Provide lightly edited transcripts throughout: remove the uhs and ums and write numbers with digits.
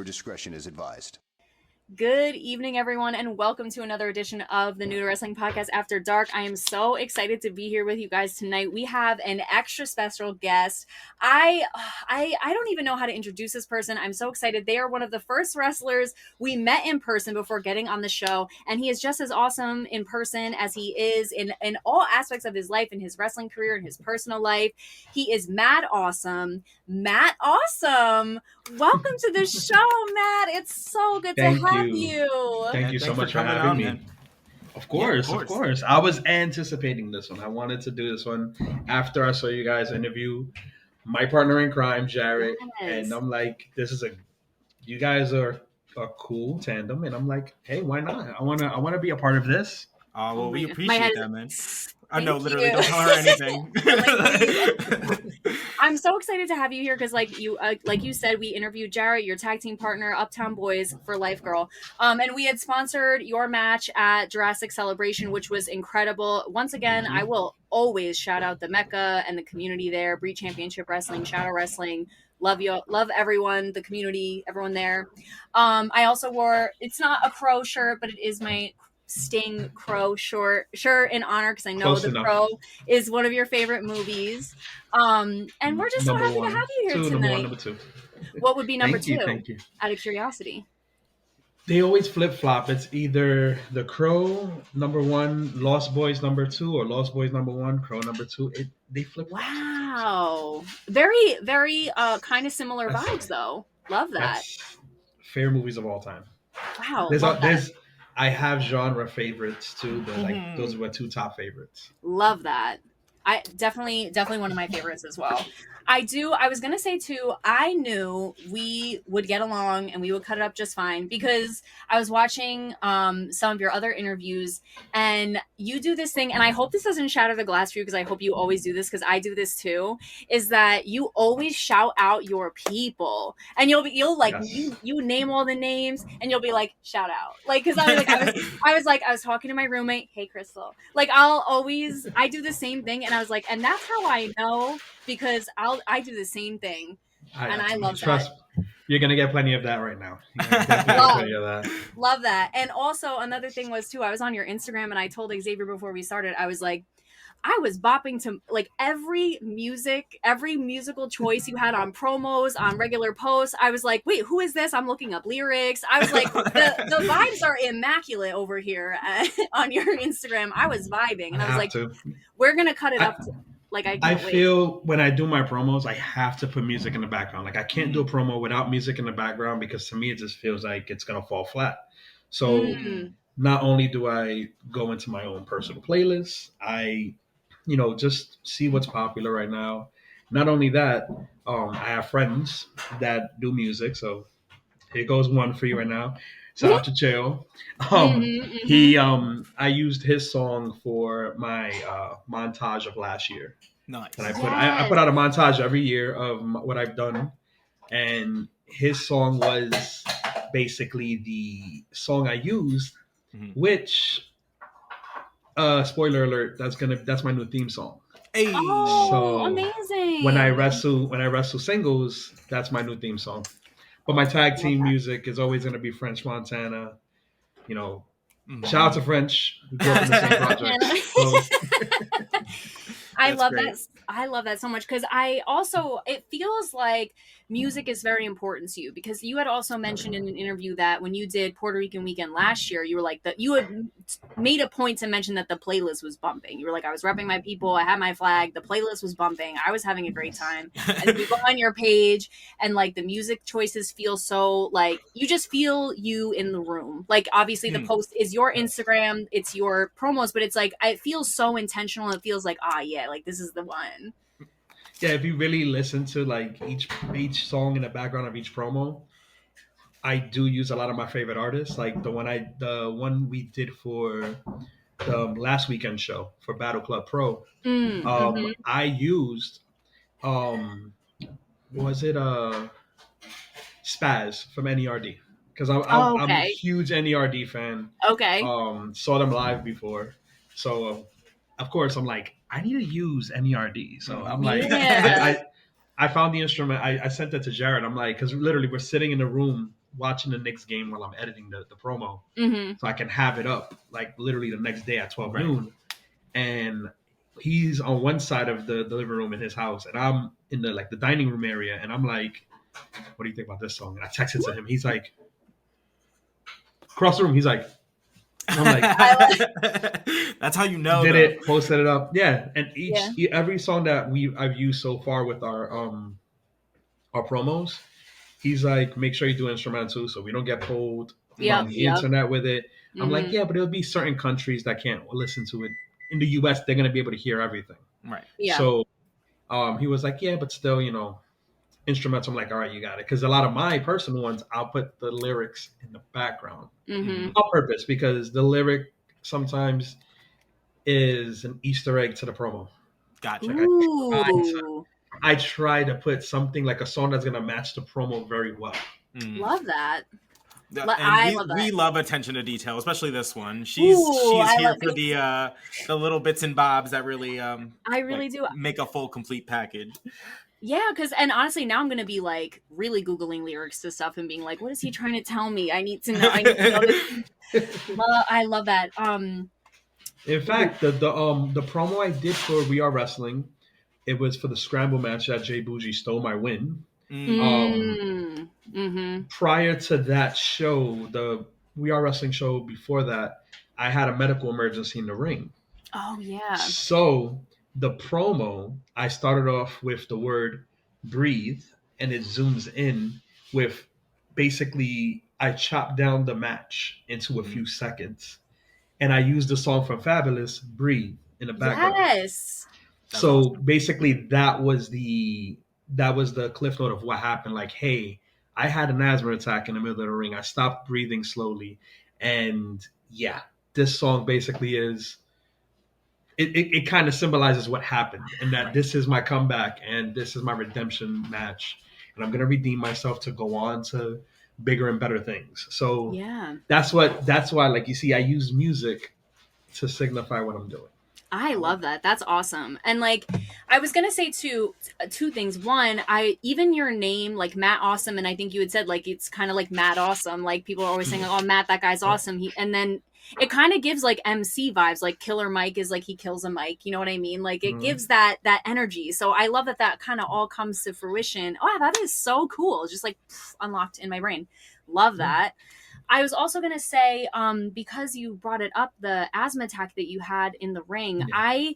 discretion is advised. Good evening, everyone, and welcome to another edition of the New to Wrestling Podcast After Dark. I am so excited to be here with you guys tonight. We have an extra special guest. I don't even know how to introduce this person. I'm so excited. They are one of the first wrestlers we met in person before getting on the show, and he is just as awesome in person as he is in all aspects of his life, in his wrestling career, in his personal life. He is Mad Awesome. Matt Awesome. Welcome to the show, Matt. It's so good to have you. Thank you so much for having me. Man. Of course. I was anticipating this one. I wanted to do this one after I saw you guys interview my partner in crime, Jarett. Yes. And I'm like, you guys are a cool tandem. And I'm like, hey, why not? I wanna be a part of this. Well, we appreciate that, man. I know, literally, don't tell her anything. I'm so excited to have you here because, like you said, we interviewed Jarett, your tag team partner, Uptown Boyz for Life Girl, and we had sponsored your match at Jurassic Celebration, which was incredible. Once again, I will always shout out the Mecca and the community there, Bree Championship Wrestling, Shadow Wrestling. Love you, love everyone, the community, everyone there. I also wore, it's not a Crow shirt, but it is my Sting Crow shirt in honor because I know Close the enough. Crow is one of your favorite movies. And we're just so happy to have you here tonight. Number two. What would be number two? Thank you. Out of curiosity. They always flip-flop. It's either the Crow number one, Lost Boys number two, or Lost Boys number one, Crow number two. They flip. Wow. Very, very kind of similar vibes though. Love that. Favorite movies of all time. Wow. I have genre favorites too, but like those are my two top favorites. Love that. I definitely one of my favorites as well. I was gonna say too, I knew we would get along and we would cut it up just fine because I was watching some of your other interviews and you do this thing, and I hope this doesn't shatter the glass for you because I hope you always do this because I do this too, is that you always shout out your people and you'll you name all the names and you'll be like shout out, like, because I was talking to my roommate, hey Crystal, like I do the same thing, and I was like, and that's how I know because I do the same thing, and I love Trust that. You're gonna get plenty of that right now. Love that. And also another thing was too, I was on your Instagram and I told Xavier before we started, I was like, I was bopping to like every musical choice you had on promos, on regular posts. I was like, wait, who is this? I'm looking up lyrics. I was like, the vibes are immaculate over here on your Instagram. I was vibing, and I was like, we're gonna cut it up. I feel when I do my promos, I have to put music in the background. Like I can't do a promo without music in the background because to me it just feels like it's gonna fall flat. So not only do I go into my own personal playlist, I just see what's popular right now. Not only that, I have friends that do music. So here goes one for you right now. Shout out to Chael. I used his song for my montage of last year. Nice. And I put out a montage every year of what I've done, and his song was basically the song I used, which spoiler alert, that's my new theme song. Hey. Oh, so amazing! When I wrestle singles, that's my new theme song. But my tag team music is always going to be French Montana. Shout out to French. We grew up in the same project. I love that. I love that so much because it feels like music is very important to you because you had also mentioned in an interview that when you did Puerto Rican Weekend last year, you were like you had made a point to mention that the playlist was bumping. You were like, I was repping my people. I had my flag. The playlist was bumping. I was having a great time. And then you go on your page and like the music choices feel so like you just feel you in the room. Like obviously the post is your Instagram, it's your promos, but it's like it feels so intentional. It feels like like this is the one. Yeah, if you really listen to like each song in the background of each promo, I do use a lot of my favorite artists. Like the one we did for the last weekend show for Battle Club Pro. I used was it Spaz from NERD because I'm a huge NERD fan. Okay. Saw them live before, so of course I'm like, I need to use NERD. So I'm like, I found the instrument. I sent that to Jarett. I'm like, because literally we're sitting in the room watching the Knicks game while I'm editing the promo, Mm-hmm. so I can have it up like literally the next day at 12 Right. noon. And he's on one side of the living room in his house, and I'm in the dining room area, and I'm like, "What do you think about this song?" And I texted to him. He's like, across the room. He's like, and I'm like, that's how you know. Did it, posted it up, yeah. And every song that I've used so far with our promos, he's like, make sure you do instrumental so we don't get pulled from the internet with it. I'm like, yeah, but there'll be certain countries that can't listen to it. In the US, they're gonna be able to hear everything. Right. Yeah. So he was like, yeah, but still, instrumental. I'm like, all right, you got it. Because a lot of my personal ones, I'll put the lyrics in the background on purpose, because the lyric sometimes is an Easter egg to the promo. Gotcha. Like I try to put something like a song that's gonna match the promo very well. Love that. And we love attention to detail, especially this one. She's here for the little bits and bobs that really I really do make a full complete package. Yeah, and honestly, now I'm gonna be like really Googling lyrics to stuff and being like, what is he trying to tell me? I need to know this. I love that. In fact, the promo I did for We Are Wrestling, it was for the scramble match that Jay Bougie stole my win. Prior to that show, the We Are Wrestling show before that, I had a medical emergency in the ring. Oh yeah. So the promo, I started off with the word breathe, and it zooms in with basically I chopped down the match into a few seconds, and I used the song from Fabolous, Breathe, in the background. Yes. So awesome. Basically that was the cliff note of what happened. Like, hey, I had an asthma attack in the middle of the ring. I stopped breathing slowly. And yeah, this song basically is, it kind of symbolizes what happened, and that this is my comeback and this is my redemption match. And I'm going to redeem myself to go on to bigger and better things. So yeah, that's why, like, you see, I use music to signify what I'm doing. I love that. That's awesome. And like, I was going to say two things. One, even your name, like Matt Awesome. And I think you had said like, it's kind of like Matt Awesome. Like people are always saying, oh, Matt, that guy's awesome. And then it kind of gives like MC vibes, like Killer Mike is like, he kills a mic. You know what I mean? Like it gives that energy. So I love that kind of all comes to fruition. Oh, that is so cool. Just like unlocked in my brain. Love that. I was also going to say, because you brought it up, the asthma attack that you had in the ring, yeah.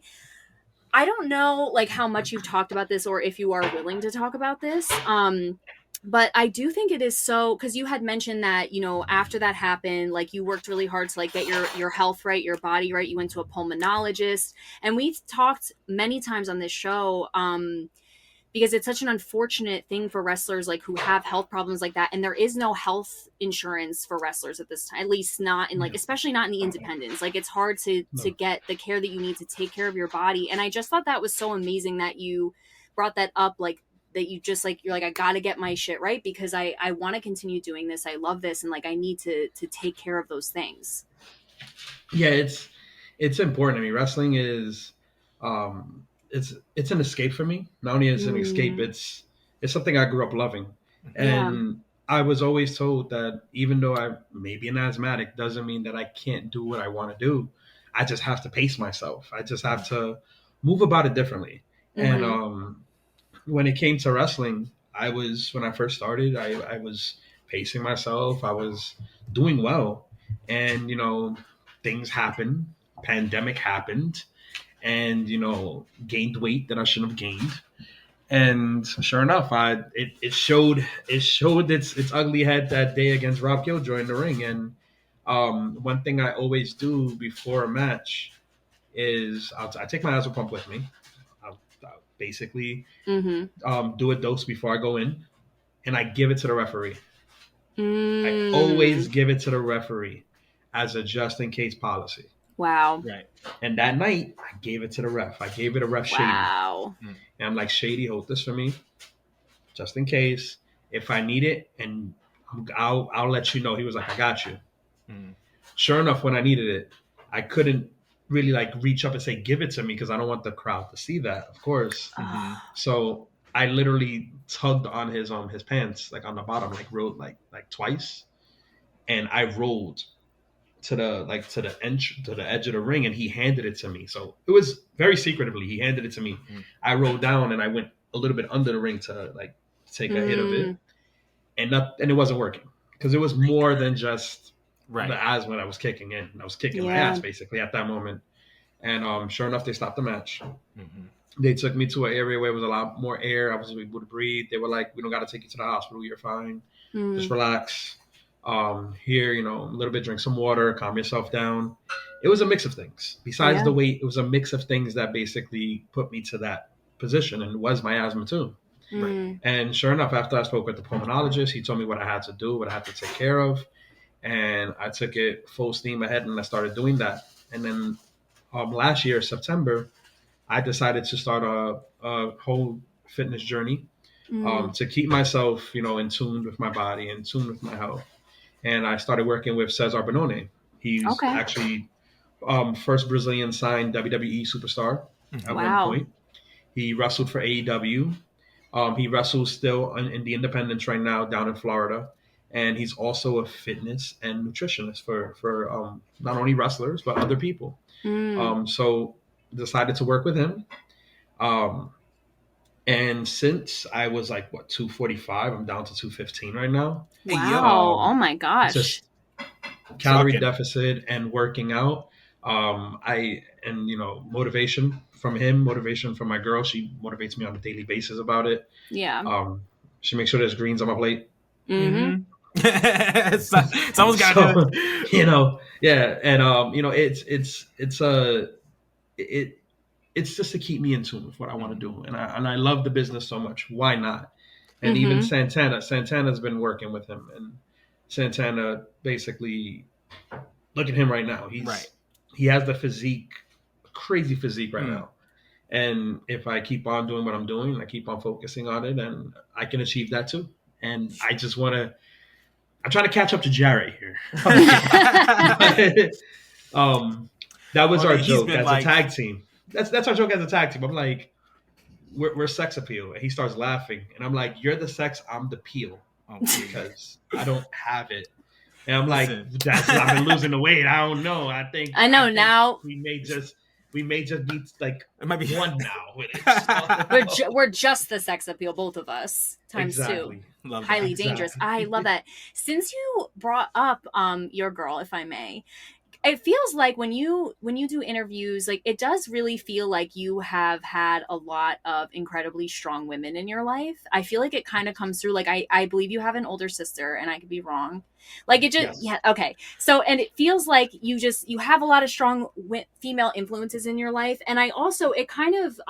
I don't know like how much you've talked about this or if you are willing to talk about this. But I do think it is so, because you had mentioned that, you know, after that happened, like you worked really hard to like get your health right, your body right. You went to a pulmonologist, and we've talked many times on this show, because it's such an unfortunate thing for wrestlers like who have health problems like that. And there is no health insurance for wrestlers at this time, at least not in like, especially not in the independents. Like it's hard to get the care that you need to take care of your body. And I just thought that was so amazing that you brought that up. Like that you just like, you're like, I got to get my shit right because I want to continue doing this. I love this. And like, I need to take care of those things. Yeah. It's important. I mean, wrestling is, it's an escape for me. Not only is it an escape, it's something I grew up loving. And I was always told that even though I may be an asthmatic, doesn't mean that I can't do what I want to do. I just have to pace myself. I just have to move about it differently. And when it came to wrestling, when I first started, I was pacing myself. I was doing well. And, you know, things happened. Pandemic happened. And, you know, gained weight that I shouldn't have gained. And sure enough, it showed its ugly head that day against Rob Killjoy in the ring. And one thing I always do before a match is I take my asthma pump with me. I'll basically do a dose before I go in, and I give it to the referee. I always give it to the referee as a just in case policy. Wow. Right. And that night, I gave it to the ref. I gave it a ref Shady. Wow. And I'm like, Shady, hold this for me, just in case. If I need it, and I'll let you know. He was like, I got you. Sure enough, when I needed it, I couldn't really like reach up and say, give it to me, because I don't want the crowd to see that, of course. So I literally tugged on his pants, like on the bottom, like rolled like twice, and I rolled to the edge of the ring, and he handed it to me. So it was very secretively. He handed it to me. Mm. I rolled down and I went a little bit under the ring to like take a hit of it, and it wasn't working because it was more than just the asthma that I was kicking in. I was kicking my ass basically at that moment. And sure enough, they stopped the match. Mm-hmm. They took me to an area where it was a lot more air. I was able to breathe. They were like, "We don't got to take you to the hospital. You're fine. Just relax. Here, a little bit, drink some water, calm yourself down." It was a mix of things. Besides the weight, it was a mix of things that basically put me to that position, and it was my asthma too. Right. And sure enough, after I spoke with the pulmonologist, he told me what I had to do, what I had to take care of, and I took it full steam ahead, and I started doing that. And then last year, September, I decided to start a whole fitness journey to keep myself, in tune with my body, in tune with my health. And I started working with Cesar Bonone. He's actually first Brazilian signed WWE superstar at one point. He wrestled for AEW. He wrestles still in the independents right now down in Florida. And he's also a fitness and nutritionist for not only wrestlers, but other people. So decided to work with him. And since I was like, 245, I'm down to 215 right now. Wow. Oh my gosh. Just calorie deficit and working out. Motivation from him, motivation from my girl. She motivates me on a daily basis about it. Yeah. She makes sure there's greens on my plate. Mm-hmm. Someone's got to, yeah. And it's just to keep me in tune with what I want to do. And I love the business so much. Why not? And even Santana's been working with him, and Santana basically, look at him right now. He has the physique, crazy physique right now. And if I keep on doing what I'm doing, I keep on focusing on it, and I can achieve that too. And I just want to, I'm trying to catch up to Jarett here. That was our joke as a tag team. That's our joke as a tag team. I'm like, we're sex appeal. And he starts laughing. And I'm like, you're the sex, I'm the peel. Because I don't have it. And I'm like, I've been losing the weight. I don't know. I know now. We may just be like, it might be one now with it. We're just the sex appeal, both of us, times two. Highly dangerous. I love that. Since you brought up your girl, if I may, it feels like when you do interviews, like it does really feel like you have had a lot of incredibly strong women in your life. I feel like it kind of comes through. Like I believe you have an older sister, and I could be wrong. Like it just okay. So and it feels like you have a lot of strong female influences in your life, and it kind of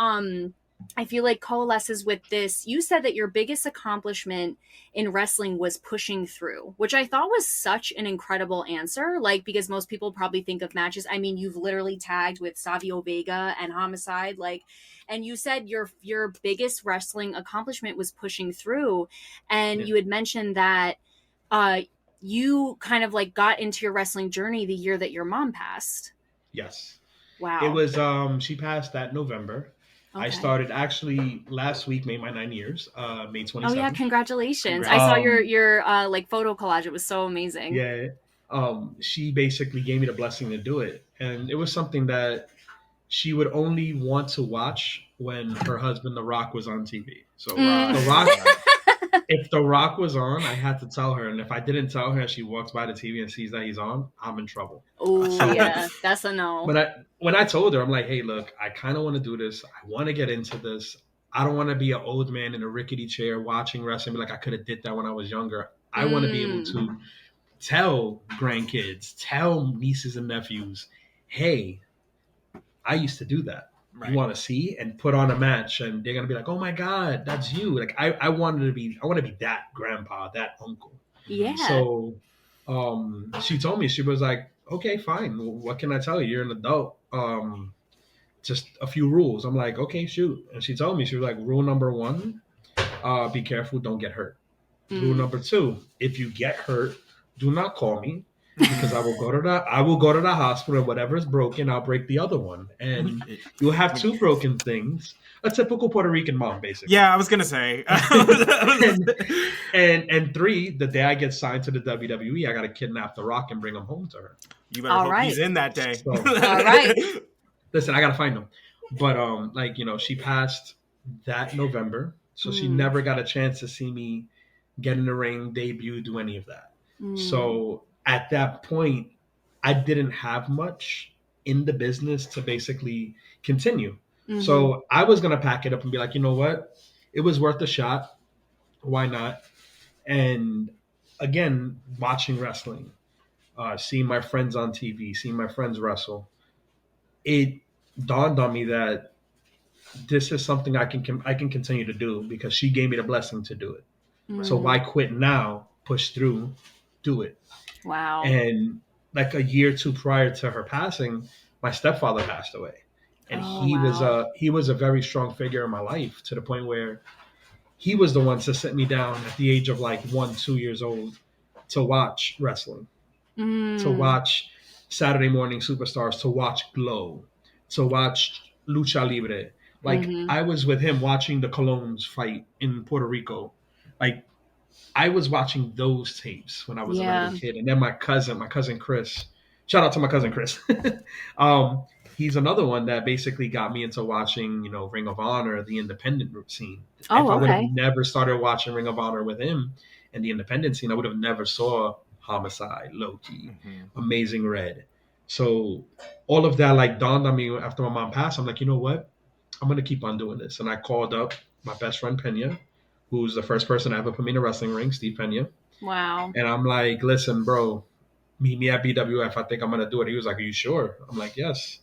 I feel like coalesces with this. You said that your biggest accomplishment in wrestling was pushing through, which I thought was such an incredible answer. Like, because most people probably think of matches. I mean, you've literally tagged with Savio Vega and Homicide, and you said your biggest wrestling accomplishment was pushing through. And you had mentioned that, you kind of like got into your wrestling journey the year that your mom passed. Yes. Wow. It was, she passed that November. Okay. I started actually last week, made my 9 years, May 27th. Oh yeah, congratulations. I saw your like photo collage. It was so amazing. Yeah. She basically gave me the blessing to do it. And it was something that she would only want to watch when her husband, The Rock, was on TV. So The Rock, if The Rock was on, I had to tell her. And if I didn't tell her, she walks by the TV and sees that he's on, I'm in trouble. Oh, yeah, that's a no. But when I told her, I'm like, hey, look, I kind of want to do this. I want to get into this. I don't want to be an old man in a rickety chair watching wrestling. Be like, I could have did that when I was younger. I want to be able to tell grandkids, tell nieces and nephews, hey, I used to do that. Right. You want to see and put on a match, and they're gonna be like, "Oh my God, that's you!" Like I want to be that grandpa, that uncle. Yeah. So, she told me, she was like, "Okay, fine. What can I tell you? You're an adult. Just a few rules." I'm like, "Okay, shoot." And she told me, she was like, "Rule number 1, be careful, don't get hurt. Rule number 2, if you get hurt, do not call me. because I will go to the hospital, and whatever's broken, I'll break the other one, and you'll have two broken things. A typical Puerto Rican mom, basically. Yeah, I was gonna say. and three, the day I get signed to the WWE, I gotta kidnap The Rock and bring him home to her. You better hope he's in that day. So, all right. Listen, I gotta find him. But she passed that November, so she never got a chance to see me get in the ring, debut, do any of that. So at that point, I didn't have much in the business to basically continue. So I was going to pack it up and be like, you know what? It was worth a shot. Why not? And again, watching wrestling, seeing my friends on TV, seeing my friends wrestle, it dawned on me that this is something I can continue to do because she gave me the blessing to do it. So why quit now? Push through, do it. Wow. And like a year or two prior to her passing, my stepfather passed away. And he was a very strong figure in my life, to the point where he was the one to sit me down at the age of like 1-2 years old to watch wrestling, to watch Saturday Morning Superstars, to watch Glow, to watch Lucha Libre. Like I was with him watching the Colognes fight in Puerto Rico. Like I was watching those tapes when I was a little kid. And then my cousin Chris, shout out to my cousin Chris. He's another one that basically got me into watching, Ring of Honor, the independent scene. If I would have never started watching Ring of Honor with him and the independent scene, I would have never saw Homicide, Loki, Amazing Red. So all of that like dawned on me after my mom passed. I'm like, you know what? I'm going to keep on doing this. And I called up my best friend Peña, who's the first person to ever put me in a wrestling ring, Steve Peña. Wow. And I'm like, listen, bro, meet me at BWF. I think I'm going to do it. He was like, are you sure? I'm like, yes.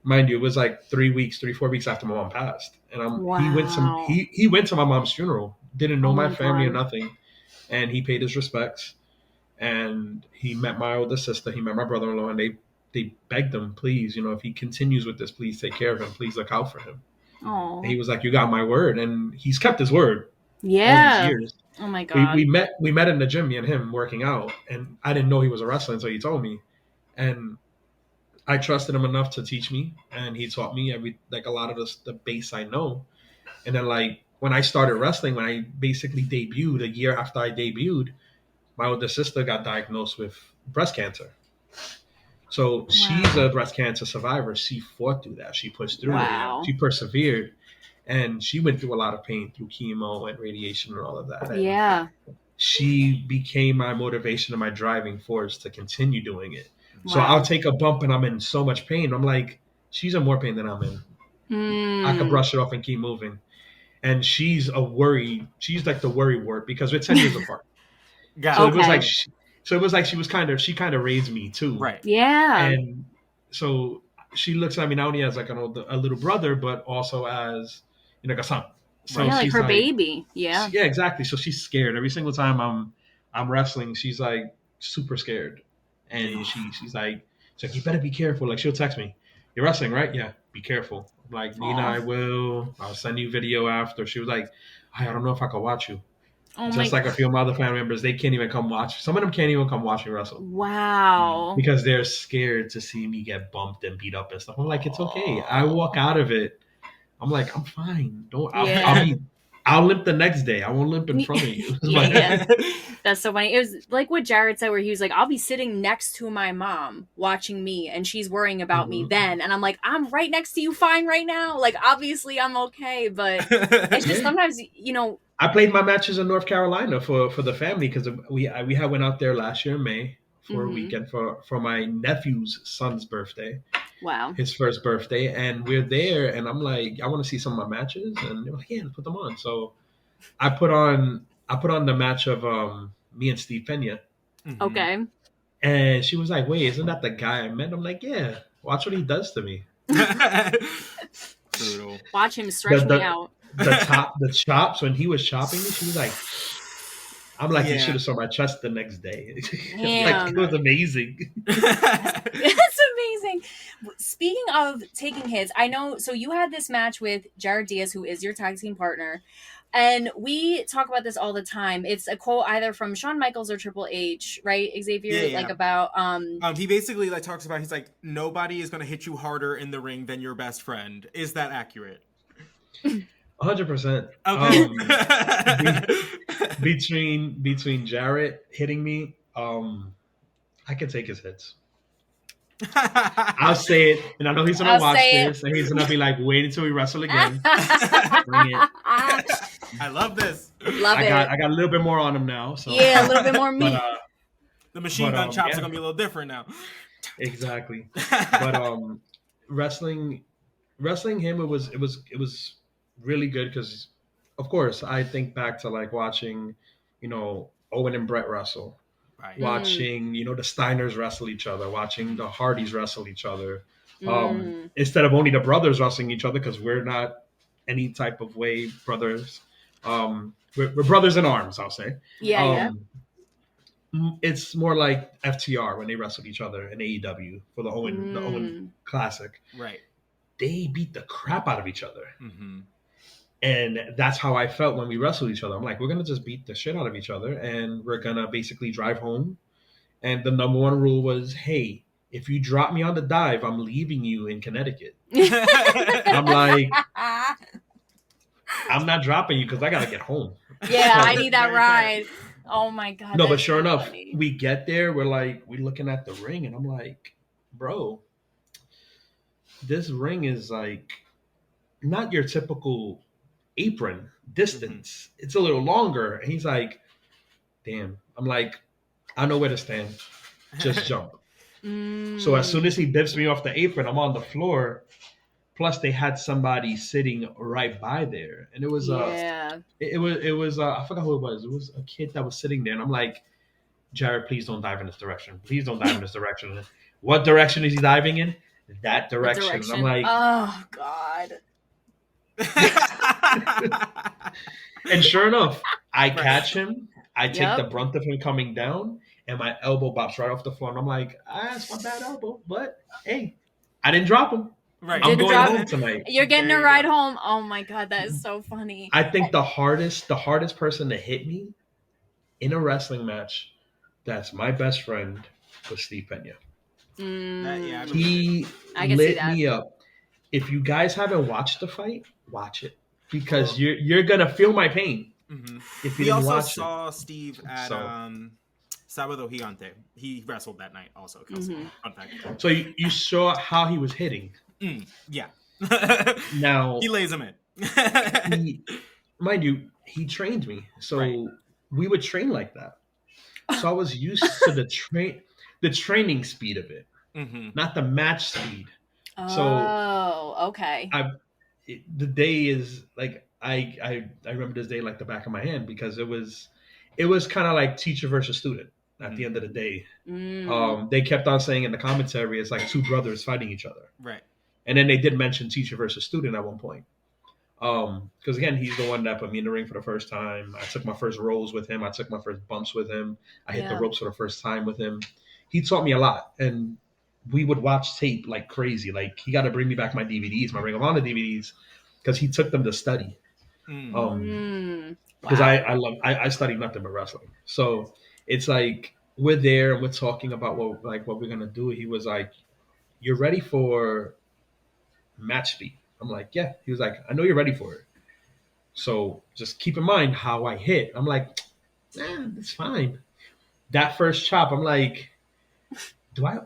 Mind you, it was like 3-4 weeks after my mom passed. And he went to my mom's funeral, didn't know my family or nothing. And he paid his respects. And he met my older sister. He met my brother-in-law. And they begged him, please, if he continues with this, please take care of him. Please look out for him. And he was like, you got my word. And he's kept his word. Yeah. All these years. Oh my God. We met in the gym, me and him working out. And I didn't know he was a wrestler until he told me. And I trusted him enough to teach me, and he taught me a lot of the base I know. And then when I started wrestling, when I basically debuted, a year after I debuted, my older sister got diagnosed with breast cancer. So she's a breast cancer survivor. She fought through that. She pushed through it. She persevered, and she went through a lot of pain through chemo and radiation and all of that. And she became my motivation and my driving force to continue doing it. So I'll take a bump and I'm in so much pain. I'm like, she's in more pain than I'm in. I can brush it off and keep moving. And she's like the worry wart because we're 10 years apart. So it was like she kind of raised me too. Right. Yeah. And so she looks at me not only as like a little brother, but also as a son. So like her baby. Yeah. Yeah, exactly. So she's scared every single time I'm wrestling. She's like super scared. And she's like, you better be careful. Like, she'll text me, you're wrestling, right? Yeah, be careful. I'm like, Nina, I'll send you video after. She was like, I don't know if I can watch you. Just like a few of my other family members, they can't even come watch. Some of them can't even come watch me wrestle. Wow. Because they're scared to see me get bumped and beat up and stuff. I'm like, it's okay. I walk out of it. I'm like, I'm fine. I'll limp the next day. I won't limp in front of you. That's so funny. It was like what Jarett said, where he was like, I'll be sitting next to my mom watching me and she's worrying about me then. And I'm like, I'm right next to you fine right now. Like, obviously I'm okay. But it's just sometimes, I played my matches in North Carolina for the family because we had went out there last year in May for a weekend for my nephew's son's birthday. Wow. His first birthday. And we're there and I'm like, I want to see some of my matches. And they're like, yeah, let's put them on. So I put on the match of me and Steve Peña. Okay. And she was like, wait, isn't that the guy I met? I'm like, yeah, watch what he does to me. Brutal. Watch him stretch me out. The chops, when he was chopping me, she was like, I'm like, you should have saw my chest the next day. Like, it was amazing. That's amazing. Speaking of taking hits, I know, so you had this match with Jarett Diaz, who is your tag team partner. And we talk about this all the time. It's a quote either from Shawn Michaels or Triple H, right, Xavier? Yeah. Like about he basically like talks about, he's like, nobody is gonna hit you harder in the ring than your best friend. Is that accurate? 100%. Okay. Between Jarett hitting me, I can take his hits. I'll say it, and I know he's gonna watch this, and he's gonna be like, "Wait until we wrestle again." Bring it. I love this. I got a little bit more on him now. So. Yeah, a little bit more meat. The machine gun chops are gonna be a little different now. Exactly. But wrestling him, it was really good because, of course, I think back to like watching, Owen and Brett wrestle. Right. Watching, the Steiners wrestle each other, watching the Hardys wrestle each other. Instead of only the brothers wrestling each other, because we're not any type of way brothers. We're brothers in arms, I'll say. Yeah. It's more like FTR when they wrestled each other in AEW for the Owen Classic. Right. They beat the crap out of each other. Mm-hmm. And that's how I felt when we wrestled each other. I'm like, we're going to just beat the shit out of each other, and we're going to basically drive home. And the number one rule was, hey, if you drop me on the dive, I'm leaving you in Connecticut. I'm like, I'm not dropping you because I got to get home. Yeah, I need that ride. Oh, my God. No, but sure enough, we get there. We're looking at the ring, and I'm like, bro, this ring is like not your typical apron distance. It's a little longer. And he's like, damn. I'm like, I know where to stand. Just jump. So as soon as he biffs me off the apron, I'm on the floor. Plus they had somebody sitting right by there. And it was it was I forgot who it was. It was a kid that was sitting there, and I'm like, Jarett, please don't dive in this direction. Please don't dive in this direction. What direction is he diving in? That direction. And I'm like, oh God. And sure enough, I catch him. I take the brunt of him coming down, and my elbow bops right off the floor. And I'm like, that's my bad elbow. But hey, I didn't drop him. Right. I'm going home tonight. You're getting a ride home. Oh my God, that is so funny. I think the hardest person to hit me in a wrestling match, that's my best friend, was Steve Peña. He lit me up. If you guys haven't watched the fight, watch it, because you're gonna feel my pain. Mm-hmm. If you also saw Steve at Sábado Gigante. He wrestled that night also. Kelsey. So you saw how he was hitting. Yeah. Now he lays him in. Mind you, he trained me, so we would train like that. So I was used to the training speed of it, not the match speed. Okay. The day is like I remember this day like the back of my hand, because it was kind of like teacher versus student at the end of the day. They kept on saying in the commentary it's like two brothers fighting each other. Right. And then they did mention teacher versus student at one point. Because again, he's the one that put me in the ring for the first time. I took my first rolls with him. I took my first bumps with him. I hit the ropes for the first time with him. He taught me a lot, and we would watch tape like crazy. Like, he got to bring me back my DVDs, my Ring of Honor DVDs, because he took them to study. Because I studied nothing but wrestling. So it's like we're there and we're talking about what we're gonna do. He was like, "You're ready for match speed?" I'm like, "Yeah." He was like, "I know you're ready for it. So just keep in mind how I hit." I'm like, "It's fine." That first chop, I'm like, I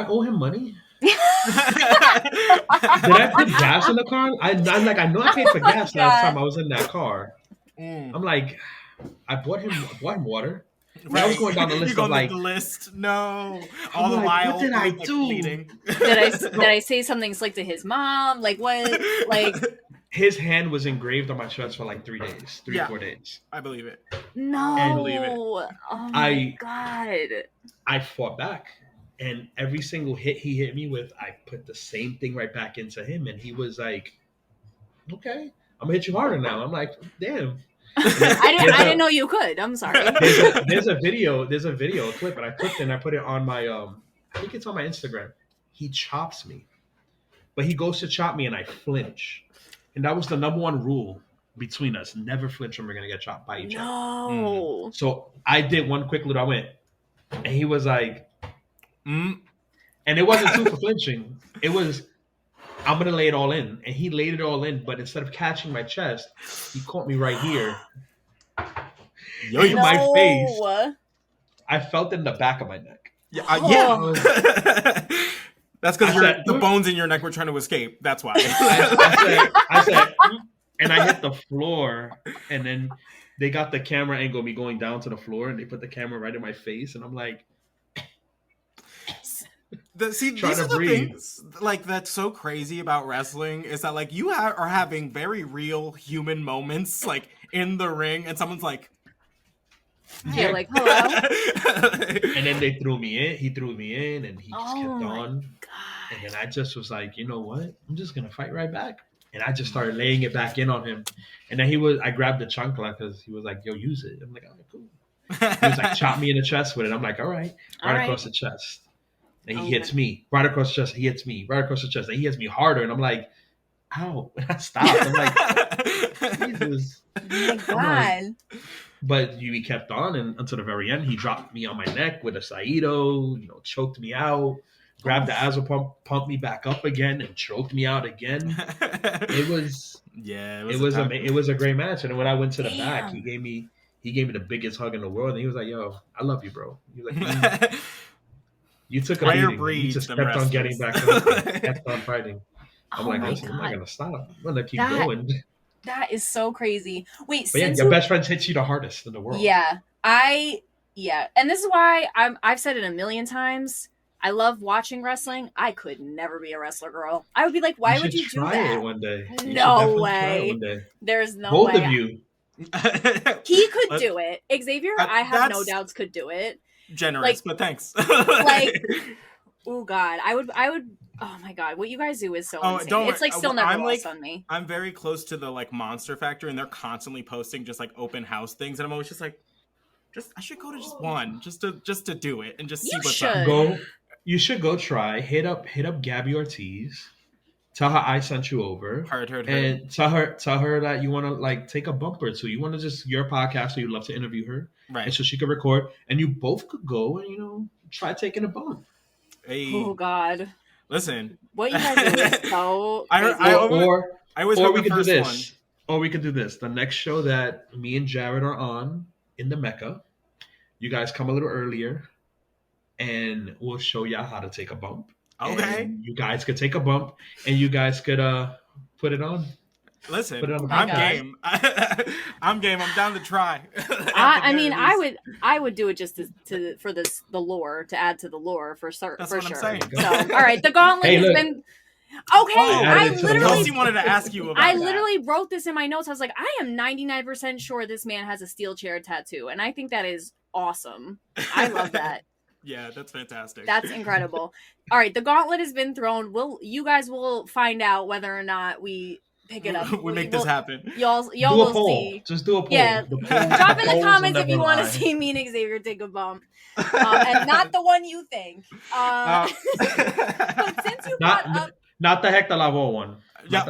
owe him money? Did I put gas in the car? I'm like, I know I paid for gas last time I was in that car. I'm like, I bought him water. Right. I was going down the list of like the list. No, all the while. What did I do? Did I say something slick to his mom? Like what? Like his hand was engraved on my shirts for like 3 days, 4 days. I believe it. No, I believe it. Oh my God! I fought back, and every single hit he hit me with, I put the same thing right back into him, and he was like, "Okay, I'm gonna hit you harder now." I'm like, "Damn." I didn't know you could. I'm sorry. There's a video clip, and I clipped it and I put it on my I think it's on my Instagram. He chops me, but he goes to chop me and I flinch, and that was the number one rule between us. Never flinch when we're gonna get chopped by each other. No. So I did one quick little. I went, and he was like, and it wasn't too for flinching. It was, I'm gonna lay it all in, and he laid it all in. But instead of catching my chest, he caught me right here, in my face. I felt it in the back of my neck. Yeah. That's because the bones in your neck were trying to escape. That's why. I said, and I hit the floor, and then they got the camera angle of me going down to the floor, and they put the camera right in my face, and I'm like, these are the things like that's so crazy about wrestling is that like you are having very real human moments like in the ring, and someone's like, hey, like, hello. And then they threw me in. He threw me in, and he just kept on. And then I just was like, you know what? I'm just gonna fight right back. And I just started laying it back in on him. And then I grabbed the chuncla because he was like, yo, use it. I'm like, all right, cool. He was like, chop me in the chest with it. I'm like, all right. Right across the chest. And he hits me. Right across the chest. He hits me. Right across the chest. And he hits me harder. And I'm like, ow. And I stopped. I'm like, Jesus. Oh my God. But we kept on, and until the very end, he dropped me on my neck with a Saito, choked me out, grabbed the asthma pump, pumped me back up again, and choked me out again. It was a great match. And when I went to the back, he gave me the biggest hug in the world, and he was like, "Yo, I love you, bro." He was like, "You took a beating. You just kept on getting back up, kept on fighting." I'm like, "Listen, I'm not gonna stop. I'm gonna keep going." That is so crazy. Wait, but your best friend hits you the hardest in the world. Yeah, and this is why I've said it a million times. I love watching wrestling. I could never be a wrestler girl. I would be like, why would you do that? Try it one day. No way. There's no way. Both of you. He could do it. Xavier, I have no doubts, could do it. Generous, but thanks. Oh God, I would. Oh my God, what you guys do is so insane. It's like still never lost on me. I'm very close to the like Monster Factory, and they're constantly posting just like open house things, and I'm always just like, I should go to just one, just to do it and just see what's up. You should go try. Hit up Gabby Ortiz. Tell her I sent you over. Heard. And tell her that you want to like take a bump or two. You want to just your podcast, so you'd love to interview her, right? And so she could record, and you both could go and try taking a bump. Hey. Oh God. Listen, what you guys do is so or we could do this. Or we could do this. The next show that me and Jarett are on in the Mecca, you guys come a little earlier, and we'll show y'all how to take a bump. Okay. And you guys could take a bump, and you guys could put it on. Listen, I'm game. I'm game. I'm down to try. I mean, I would do it just for the lore, to add to the lore for sure. That's what I'm saying. So, all right, the gauntlet has been. Okay, I literally Kelsey wanted to ask you about. I literally wrote this in my notes. I was like, I am 99% sure this man has a steel chair tattoo, and I think that is awesome. I love that. Yeah, that's fantastic. That's incredible. All right, the gauntlet has been thrown. You guys will find out whether or not we pick it up. We make this happen. Y'all will see. Just do a poll. Yeah. Drop in the comments if you want to see me and Xavier take a bump. And not the one you think. But since you brought up... Not the Hector Lavoe one. No.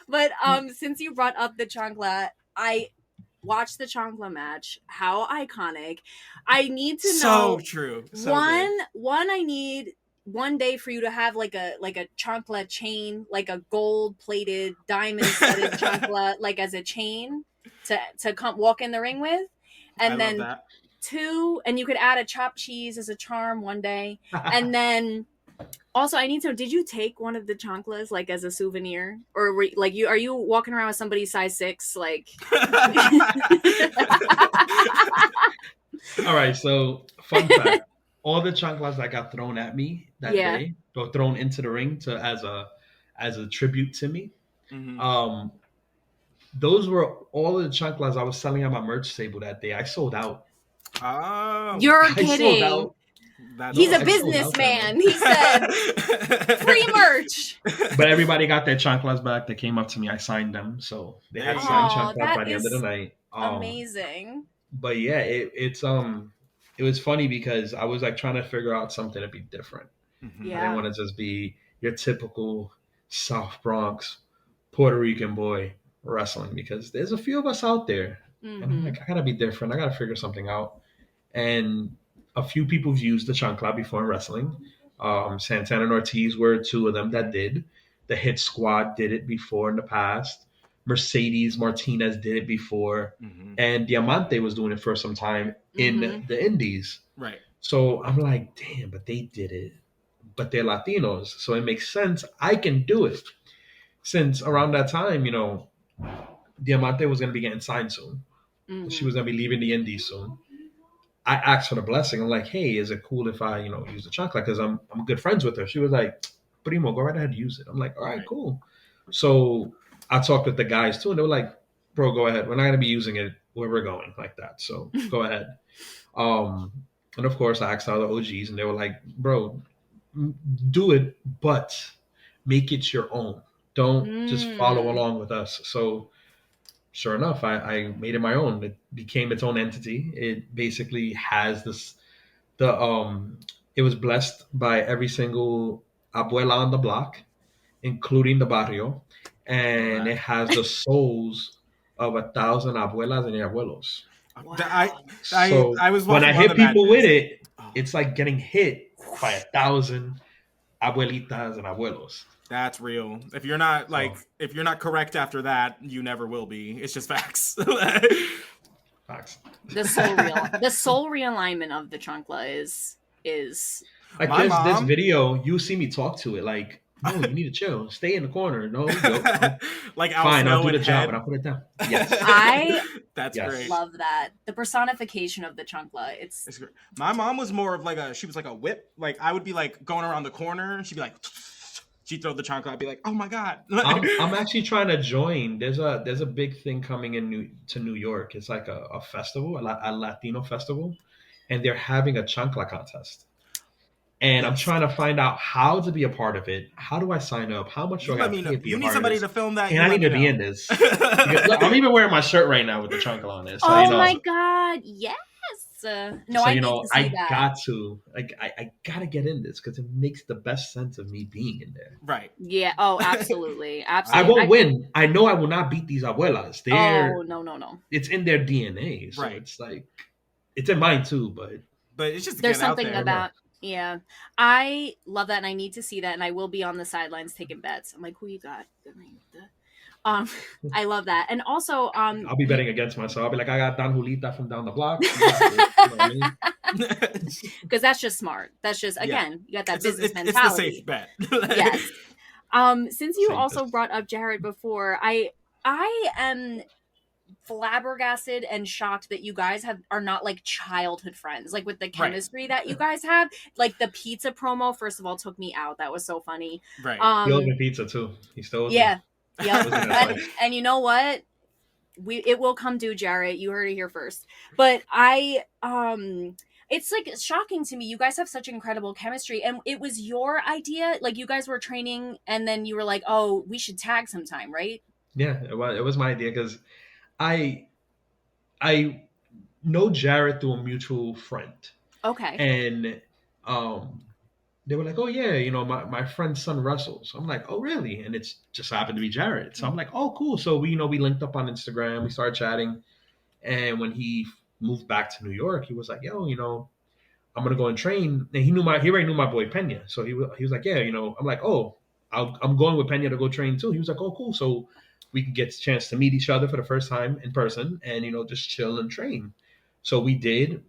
But since you brought up the Chancla, I watched the Chancla match. How iconic. I need to know... So true. One, I need... one day for you to have like a Chancla chain, like a gold plated diamond studded Chancla, like as a chain to come walk in the ring with. And then love that. 2, and you could add a chopped cheese as a charm one day. And then also I need to know, did you take one of the Chanclas like as a souvenir, or are you walking around with somebody's size 6 like? All right, so fun fact. All the chanclas that got thrown at me that day, or thrown into the ring as a tribute to me. Mm-hmm. Those were all of the chanclas I was selling at my merch table that day. I sold out. Oh, you're kidding! He's a businessman. He said free merch. But everybody got their chanclas back. They came up to me. I signed them, so they had signed chanclas by the end of the night. Amazing. But yeah, it was funny because I was like trying to figure out something to be different. Mm-hmm. Yeah. I didn't want to just be your typical South Bronx, Puerto Rican boy wrestling because there's a few of us out there. And I'm like, I gotta be different. I gotta figure something out. And a few people have used the chuncla before in wrestling. Santana and Ortiz were two of them that did. The Hit Squad did it before in the past. Mercedes Martinez did it before. And Diamante was doing it for some time in the Indies. Right. So I'm like, damn, but they did it. But they're Latinos. So it makes sense. I can do it. Since around that time, Diamante was going to be getting signed soon. She was going to be leaving the Indies soon. I asked for the blessing. I'm like, hey, is it cool if I, use the chancla? Because I'm good friends with her. She was like, Primo, go right ahead and use it. I'm like, all right, cool. So I talked with the guys too, and they were like, bro, go ahead. We're not going to be using it where we're going like that. So go ahead. And of course, I asked all the OGs, and they were like, bro, do it, but make it your own. Don't just follow along with us. So sure enough, I made it my own. It became its own entity. It basically has it was blessed by every single abuela on the block, including the barrio. And it has the souls of 1,000 abuelas and abuelos. Wow. I was when I hit people with it, it's like getting hit by 1,000 abuelitas and abuelos. That's real. If you're not if you're not correct after that, you never will be. It's just facts. Facts. The soul realignment of the chuncla is like this video. You see me talk to it like, no, you need to chill. Stay in the corner. No, like fine. I'll do the job and I'll put it down. Yes, that's great. Love that the personification of the chuncla. It's great. My mom was more of she was like a whip. Like I would be like going around the corner, and she'd be like. She'd throw the chancla. I'd be like, "Oh my god!" I'm actually trying to join. There's a big thing coming to New York. It's like a festival, a Latino festival, and they're having a chancla contest. And I'm trying to find out how to be a part of it. How do I sign up? How much do I got to pay? You need somebody to film that. And I need to be in this. Look, I'm even wearing my shirt right now with the chancla on it. So, my god! Yes. I got to I gotta get in this because it makes the best sense of me being in there. Right. Yeah. Oh, absolutely. I won't win. I know I will not beat these abuelas. No. It's in their DNA. So it's like it's in mine too, but it's just there's something about. Yeah, I love that, and I need to see that, and I will be on the sidelines taking bets. I'm like, who you got? I love that, and also, I'll be betting against myself. I'll be like, I got Don Julita from down the block, because that's just smart. That's just you got that business mentality. It's the safe bet. Yes. Since you also brought up Jarett before, I am flabbergasted and shocked that you guys are not like childhood friends, like with the chemistry that you guys have. Like the pizza promo, first of all, took me out. That was so funny. Right. He owes me pizza too. He still owes me. Yeah. And you know what? It will come due, Jarett. You heard it here first. But it's like shocking to me. You guys have such incredible chemistry, and it was your idea. Like you guys were training, and then you were like, "Oh, we should tag sometime," right? Yeah, it was my idea because I know Jarett through a mutual friend. Okay. And they were like, oh yeah, my friend's son wrestles. I'm like, oh really? And it's just happened to be Jarett. So I'm like, oh cool. So we linked up on Instagram. We started chatting. And when he moved back to New York, he was like, yo, I'm gonna go and train. And he already knew my boy Peña. So he was like, yeah, I'm like, oh, I'm going with Peña to go train too. He was like, oh cool. So we could get a chance to meet each other for the first time in person and, just chill and train. So we did,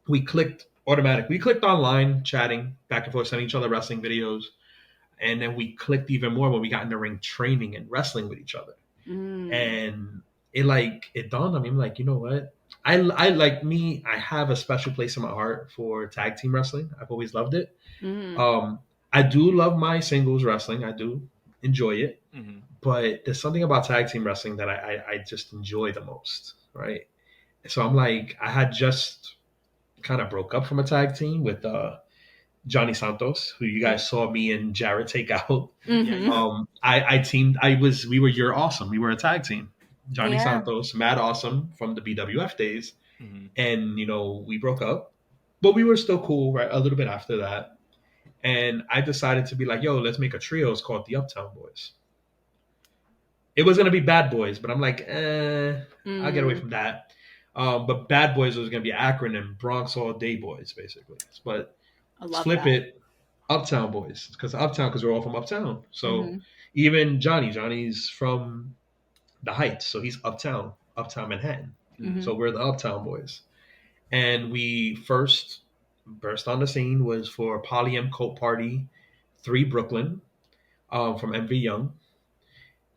we clicked automatically. We clicked online, chatting back and forth, sending each other wrestling videos. And then we clicked even more when we got in the ring training and wrestling with each other. And it dawned on me. I'm like, you know what? I like me. I have a special place in my heart for tag team wrestling. I've always loved it. I do love my singles wrestling. I do enjoy it. But there's something about tag team wrestling that I just enjoy the most, right? So I'm like, I had just kind of broke up from a tag team with Johnny Santos, who you guys saw me and Jarett take out. We were You're Awesome. We were a tag team. Johnny Santos, Mad Awesome from the BWF days. And, we broke up. But we were still cool, right? A little bit after that. And I decided to be like, yo, let's make a trio. It's called the Uptown Boys. It was going to be Bad Boys, but I'm like, I'll get away from that. But Bad Boys was going to be acronym, Bronx All Day Boys, basically. But flip it, Uptown Boys, because we're all from Uptown. So even Johnny's from the Heights, so he's Uptown Manhattan. So we're the Uptown Boys. And we first burst on the scene was for Poly M Coat Party 3 Brooklyn from MV Young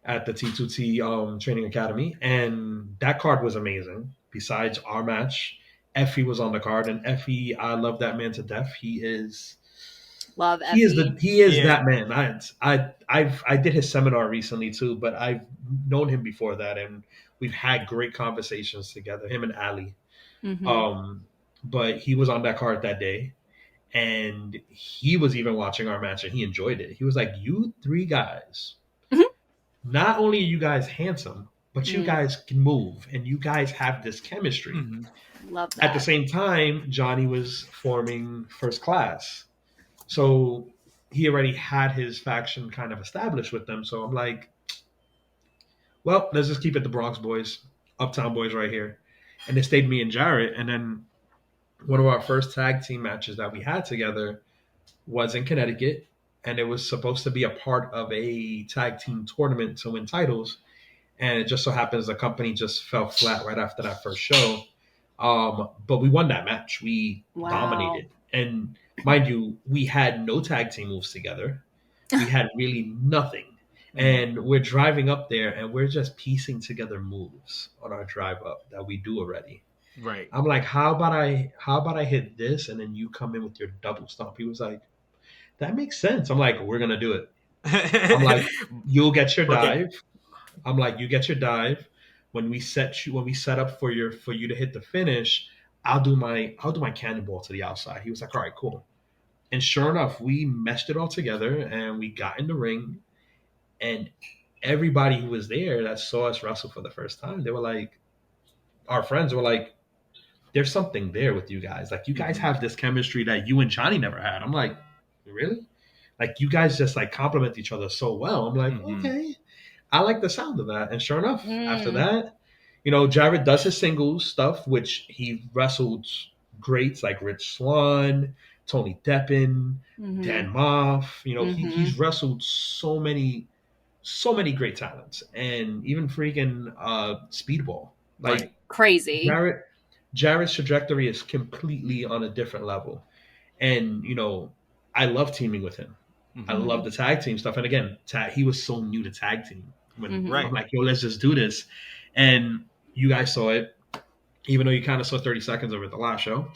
at the T2T Training Academy. And that card was amazing. Besides our match, Effie was on the card, and Effie, I love that man to death. He is that man. I did his seminar recently too, but I've known him before that, and we've had great conversations together, him and Ali. But he was on that card that day, and he was even watching our match, and he enjoyed it. He was like, you 3 guys, not only are you guys handsome, but you guys can move, and you guys have this chemistry. Love that. At the same time, Johnny was forming First Class. So he already had his faction kind of established with them. So I'm like, well, let's just keep it the Bronx Boys, Uptown Boys right here. And it stayed me and Jarett. And then one of our first tag team matches that we had together was in Connecticut. And it was supposed to be a part of a tag team tournament to win titles. And it just so happens the company just fell flat right after that first show. But we won that match. We dominated. And mind you, we had no tag team moves together. We had really nothing. And we're driving up there and we're just piecing together moves on our drive up that we do already. Right. I'm like, how about I hit this and then you come in with your double stomp? He was like, that makes sense. I'm like, we're gonna do it. I'm like, you'll get your dive. I'm like, you get your dive. When we set up for you to hit the finish, I'll do my cannonball to the outside. He was like, all right, cool. And sure enough, we meshed it all together and we got in the ring. And everybody who was there that saw us wrestle for the first time, they were like, our friends were like, there's something there with you guys. Like, you guys have this chemistry that you and Johnny never had. I'm like, really? Like, you guys just like complement each other so well. I'm like, okay, I like the sound of that. And sure enough, after that, you know, Jarett does his singles stuff, which he wrestled greats like Rich Swann, Tony Deppen, Dan Moff. You know, he's wrestled so many great talents, and even freaking Speedball. Like, crazy. Jarrett's trajectory is completely on a different level. And, you know, I love teaming with him. I love the tag team stuff. And again, he was so new to tag team. I'm like, yo, let's just do this. And you guys saw it, even though you kind of saw 30 seconds of it the last show.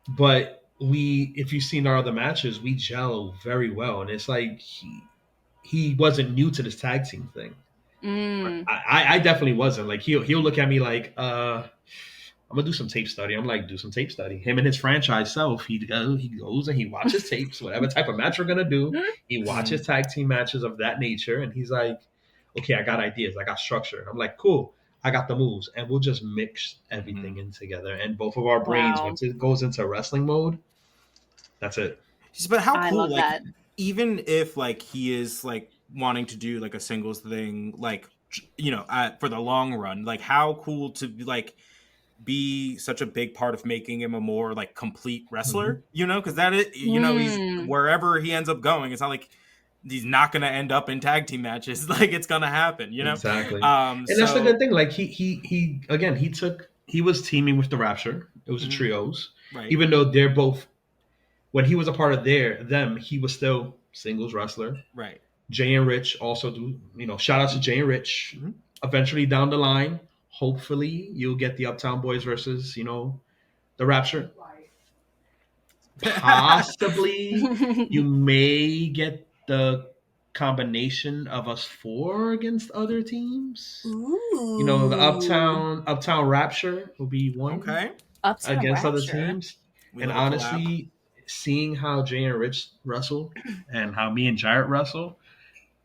But if you've seen our other matches, we gel very well. And it's like he wasn't new to this tag team thing. I definitely wasn't. Like, he'll look at me like, I'm gonna do some tape study. I'm like, do some tape study. Him and his franchise self, he goes and he watches tapes, whatever type of match we're gonna do. He watches tag team matches of that nature, and he's like, okay, I got ideas, I got structure. I'm like, cool, I got the moves, and we'll just mix everything in together. And both of our brains, once it goes into wrestling mode, that's it. But how cool, like, that. Even if like he is like wanting to do like a singles thing, like, you know, for the long run, like, how cool to be such a big part of making him a more like complete wrestler, you know, because that is, you know, he's wherever he ends up going, it's not like he's not going to end up in tag team matches. Like, it's going to happen, you know? Exactly. And that's the good thing. Like, he was teaming with the Rapture. It was the trios, right? Even though they're both, when he was a part of them, he was still singles wrestler, right? Jay and Rich also do, you know, shout out to Jay and Rich. Eventually down the line, hopefully you'll get the Uptown Boys versus, you know, the Rapture. Possibly you may get the combination of us 4 against other teams. Ooh. You know, the Uptown Rapture will be one against other teams. And honestly, seeing how Jay and Rich wrestle and how me and Jarett wrestle,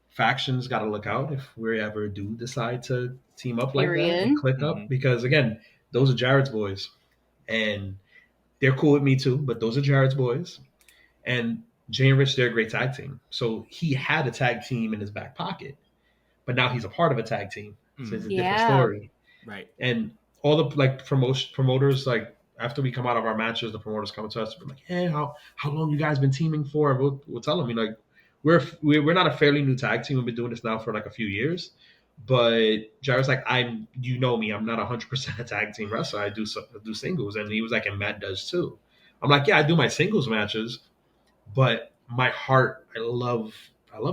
factions got to look out if we ever do decide to team up like that and click up, because again, those are Jared's boys and they're cool with me too, but those are Jared's boys. And Jay and Rich, they're a great tag team. So he had a tag team in his back pocket, but now he's a part of a tag team. So it's a different story. Right. And all the like promoters, like after we come out of our matches, the promoters come to us and be like, "Hey, how long you guys been teaming for?" And we'll tell them, like, we're not a fairly new tag team. We've been doing this now for like a few years. But Jared's like, you know me, I'm not 100% a tag team wrestler. I do singles, and he was like, and Matt does too. I'm like, yeah, I do my singles matches, but my heart, I love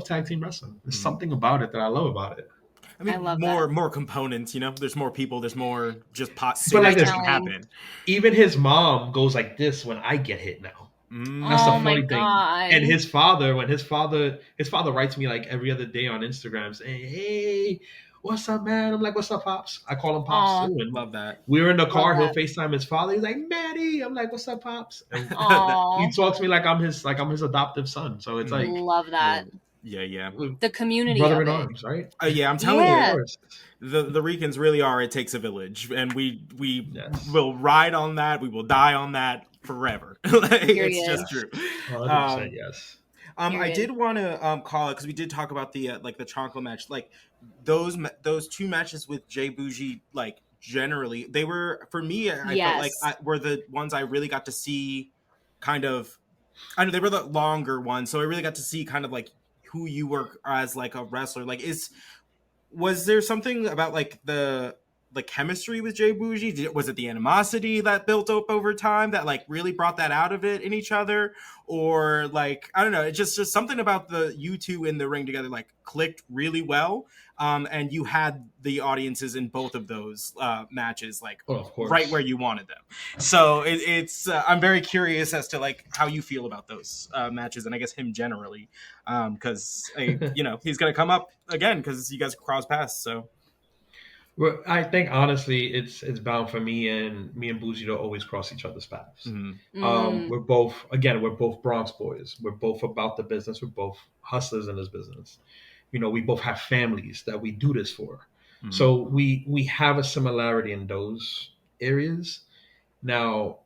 tag team wrestling. There's something about it that I love about it. I mean, more components, you know. There's more people. There's more just but like this can happen. Even his mom goes like this when I get hit now. That's the funny thing. And his father, when his father writes me like every other day on Instagram saying, "Hey, what's up, man?" I'm like, "What's up, pops?" I call him pops too. And love that. We were in the car. He'll FaceTime his father. He's like, "Maddie." I'm like, "What's up, pops?" And he talks to me like I'm his adoptive son. So it's like, love that. Yeah. The community brother of in it. arms, right? Yeah, I'm telling you, the Ricans really are. It takes a village, and we will ride on that. We will die on that forever. It's just true. 100%, yes. I did want to call it because we did talk about the the Chancla match. Like those two matches with Jay Bougie, like generally they were for me. I felt like were the ones I really got to see. Kind of, I know they were the longer ones, so I really got to see kind of like who you were as like a wrestler. Like, was there something about like the chemistry with Jay Bougie? Was it the animosity that built up over time that like really brought that out of it in each other? Or like, I don't know, it's just something about the you two in the ring together like clicked really well. And you had the audiences in both of those matches like right where you wanted them. So it's I'm very curious as to like how you feel about those matches, and I guess him generally, because you know he's gonna come up again because you guys cross paths. So. Well, I think honestly, it's bound for me and Bougie to always cross each other's paths. We're both Bronx boys. We're both about the business. We're both hustlers in this business. You know, we both have families that we do this for. So we have a similarity in those areas. Now,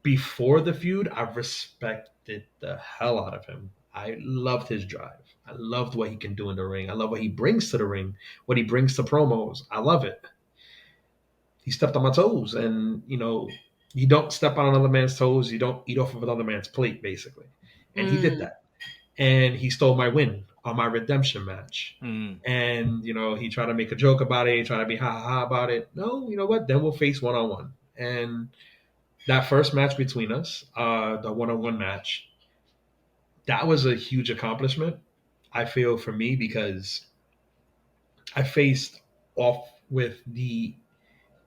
before the feud, I respected the hell out of him. I loved his drive. I loved what he can do in the ring. I love what he brings to the ring, what he brings to promos. I love it. He stepped on my toes, and you know, you don't step on another man's toes. You don't eat off of another man's plate, basically. And he did that. And he stole my win on my redemption match. And you know, he tried to make a joke about it. He tried to be ha ha ha about it. No, you know what? Then we'll face 1-on-1. And that first match between us, the 1-on-1 match, that was a huge accomplishment, I feel, for me, because I faced off with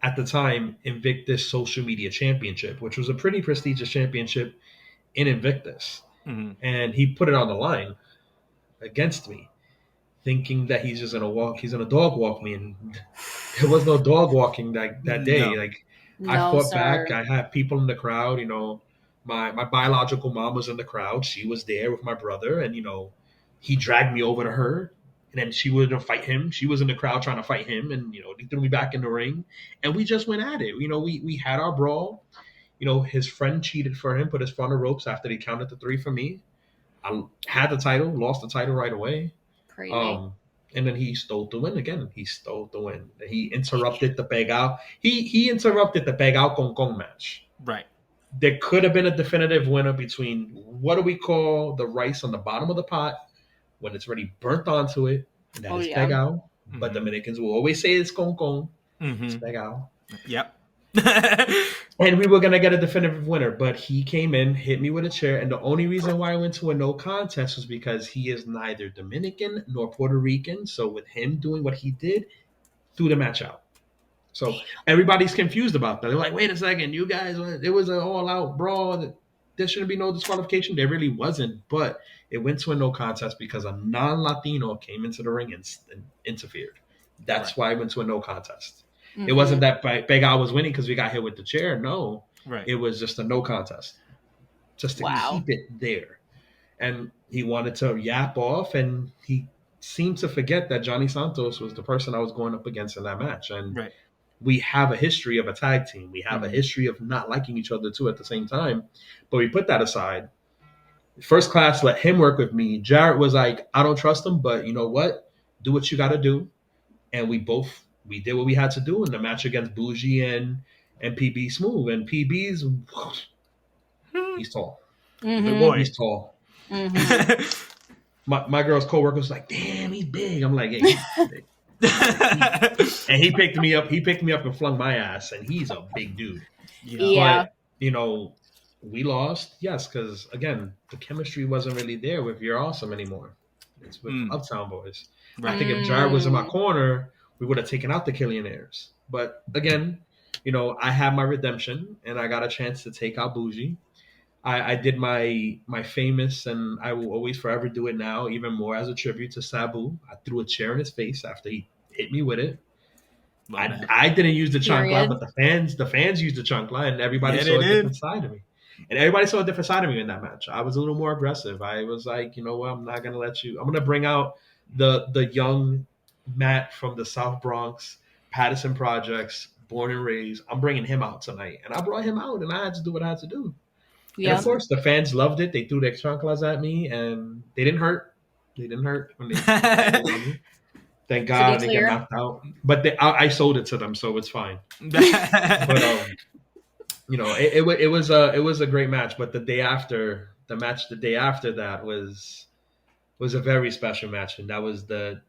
at the time, Invictus Social Media Championship, which was a pretty prestigious championship in Invictus. And he put it on the line against me, thinking that he's gonna dog walk me. And there was no dog walking that day. No. Like, I fought back. I had people in the crowd, you know. My biological mom was in the crowd. She was there with my brother, and you know, he dragged me over to her, and then she was gonna fight him. She was in the crowd trying to fight him, and you know, he threw me back in the ring, and we just went at it. You know, we had our brawl. You know, his friend cheated for him, put his foot on the ropes after they counted to 3 for me. I had the title, lost the title right away. Crazy. And then he stole the win again. He stole the win. He interrupted the pegao. He interrupted the pegao con con match. Right. There could have been a definitive winner between what do we call the rice on the bottom of the pot when it's already burnt onto it, and that is pegao. But Dominicans will always say it's con con. It's pegao. Yep. And we were going to get a definitive winner, but he came in, hit me with a chair, and the only reason why I went to a no contest was because he is neither Dominican nor Puerto Rican. So with him doing what he did, threw the match out. So everybody's confused about that. They're like, wait a second, you guys, it was an all-out brawl. There shouldn't be no disqualification. There really wasn't, but it went to a no contest because a non-Latino came into the ring and interfered. That's why it went to a no contest. It wasn't that Pegao was winning because we got hit with the chair. No, it was just a no contest, just to keep it there. And he wanted to yap off, and he seemed to forget that Johnny Santos was the person I was going up against in that match. And we have a history of a tag team. We have a history of not liking each other too at the same time. But we put that aside. First class let him work with me. Jarett was like, I don't trust him, but you know what? Do what you got to do. And we did what we had to do in the match against Bougie and PB Smooth. And PB's he's tall. The boy. He's tall. Mm-hmm. My girl's coworker was like, damn, he's big. I'm like, yeah, he's big. And he picked me up. He picked me up and flung my ass. And he's a big dude. Yeah. But, you know, we lost. Yes, because, again, the chemistry wasn't really there with You're Awesome anymore. It's with Uptown Boys. Right. I think if Jarett was in my corner, we would have taken out the Killionaires. But, again, you know, I had my redemption. And I got a chance to take out Bougie. I did my famous, and I will always forever do it now, even more as a tribute to Sabu. I threw a chair in his face after he hit me with it. I didn't use the chuncla, but the fans used the chuncla, and everybody saw a different side of me. And everybody saw a different side of me in that match. I was a little more aggressive. I was like, you know what, I'm not gonna let you. I'm gonna bring out the young Matt from the South Bronx, Patterson Projects, born and raised. I'm bringing him out tonight, and I brought him out, and I had to do what I had to do. Yeah. And of course, the fans loved it. They threw their chunclas at me, and they didn't hurt. They didn't hurt when they thank God they get knocked out. But I sold it to them, so it's fine. But you know, it was a great match. But the day after that was a very special match, and that was the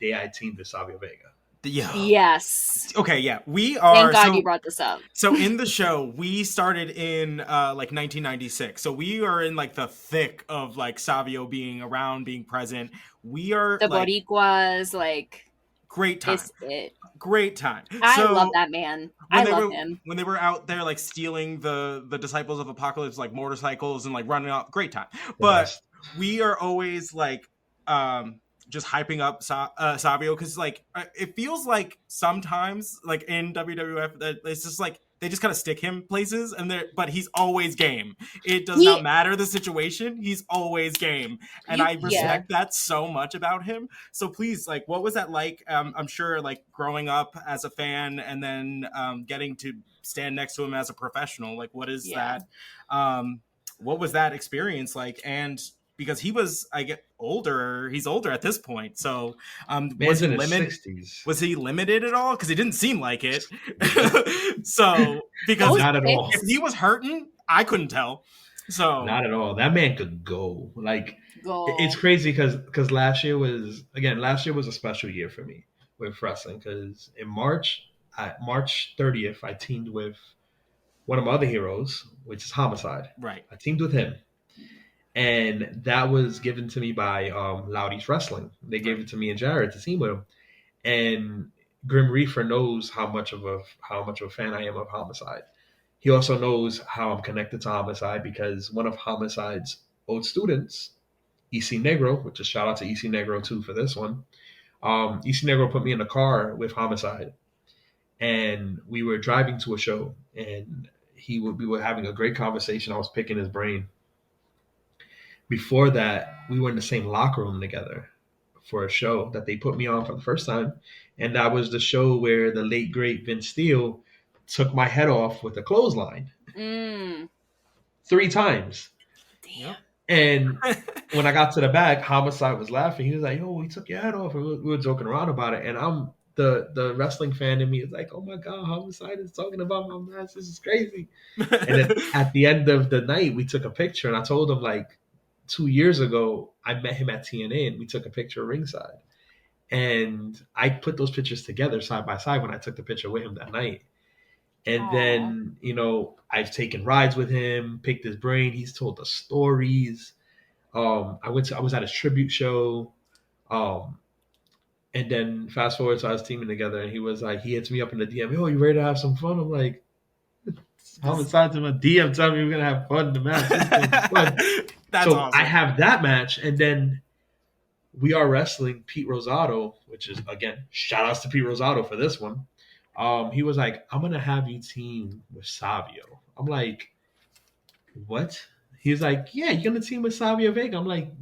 day I teamed with Savio Vega. Yeah. Yes. Okay, yeah. We are. Thank God you brought this up. So in the show, we started in like 1996. So we are in like the thick of like Savio being around, being present. We are the Boricuas, like great time. It. Great time. I love that man. I love him. When they were out there like stealing the Disciples of Apocalypse like motorcycles and like running out, great time. But we are always like just hyping up Savio because like it feels like sometimes like in WWF that it's just like they just kind of stick him places but he's always game. It does not matter the situation, he's always game, and I respect that so much about him. So please, like, what was that like? I'm sure like growing up as a fan and then getting to stand next to him as a professional, like what is that? What was that experience like? And because he was, he's older at this point. So was he limited? 60s. Was he limited at all? Because it didn't seem like it. So because not at all. If he was hurting, I couldn't tell. So not at all. That man could go. Like it's crazy because last year was a special year for me with wrestling. Because in March 30th, I teamed with one of my other heroes, which is Homicide. Right. I teamed with him. And that was given to me by Loudy's Wrestling. They gave it to me and Jarett to team with him. And Grim Reaper knows how much of a fan I am of Homicide. He also knows how I'm connected to Homicide because one of Homicide's old students, EC Negro, which is shout out to EC Negro too for this one. EC Negro put me in a car with Homicide, and we were driving to a show, and we were having a great conversation. I was picking his brain. Before that, we were in the same locker room together for a show that they put me on for the first time. And that was the show where the late, great Vince Steele took my head off with a clothesline 3 times. Damn. And when I got to the back, Homicide was laughing. He was like, "Yo, he took your head off." And we were joking around about it. And I'm the wrestling fan in me is like, "Oh my God, Homicide is talking about my match. This is crazy." And then at the end of the night, we took a picture, and I told him like, 2 years ago, I met him at TNA and we took a picture ringside. And I put those pictures together side by side when I took the picture with him that night. And then, you know, I've taken rides with him, picked his brain. He's told us stories. I was at his tribute show. And then fast forward to us teaming together, and he was like, he hits me up in the DM, "Yo, you ready to have some fun?" I'm like, Homicide to my DM telling me we're gonna have fun in the match. That's so awesome. I have that match, and then we are wrestling Pete Rosado, which is again shout outs to Pete Rosado for this one. He was like, "I'm gonna have you team with Savio." I'm like, "What?" He was like, "Yeah, you're gonna team with Savio Vega." I'm like,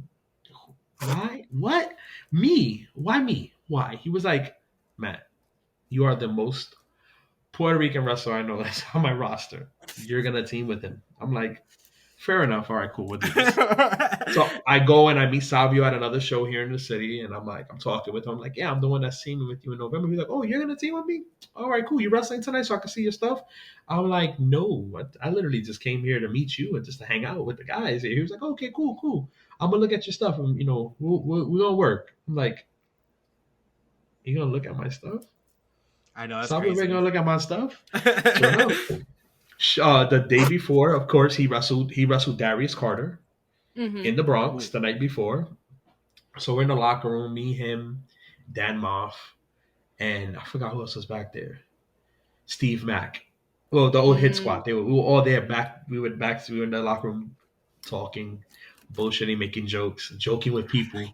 "Why? What? Me? Why me? Why?" He was like, "Matt, you are the most Puerto Rican wrestler I know that's on my roster. You're gonna team with him." I'm like, fair enough. All right, cool. We'll do this. So I go and I meet Savio at another show here in the city, and I'm talking with him. I'm like, yeah, I'm the one that's teaming with you in November. He's like, oh, you're gonna team with me? All right, cool. You wrestling tonight so I can see your stuff? I'm like, no, I literally just came here to meet you and just to hang out with the guys. He was like, okay, cool. I'm gonna look at your stuff, and we're gonna work. I'm like, you gonna look at my stuff? I know that's Savio crazy. gonna look at my stuff? Sure enough. The day before, of course, he wrestled Darius Carter in the Bronx the night before. So we're in the locker room, me, him, Dan Moff, and I forgot who else was back there. Steve Mack. Well, the old hit squad. We were all there back. We were in the locker room talking, bullshitting, making jokes, joking with people.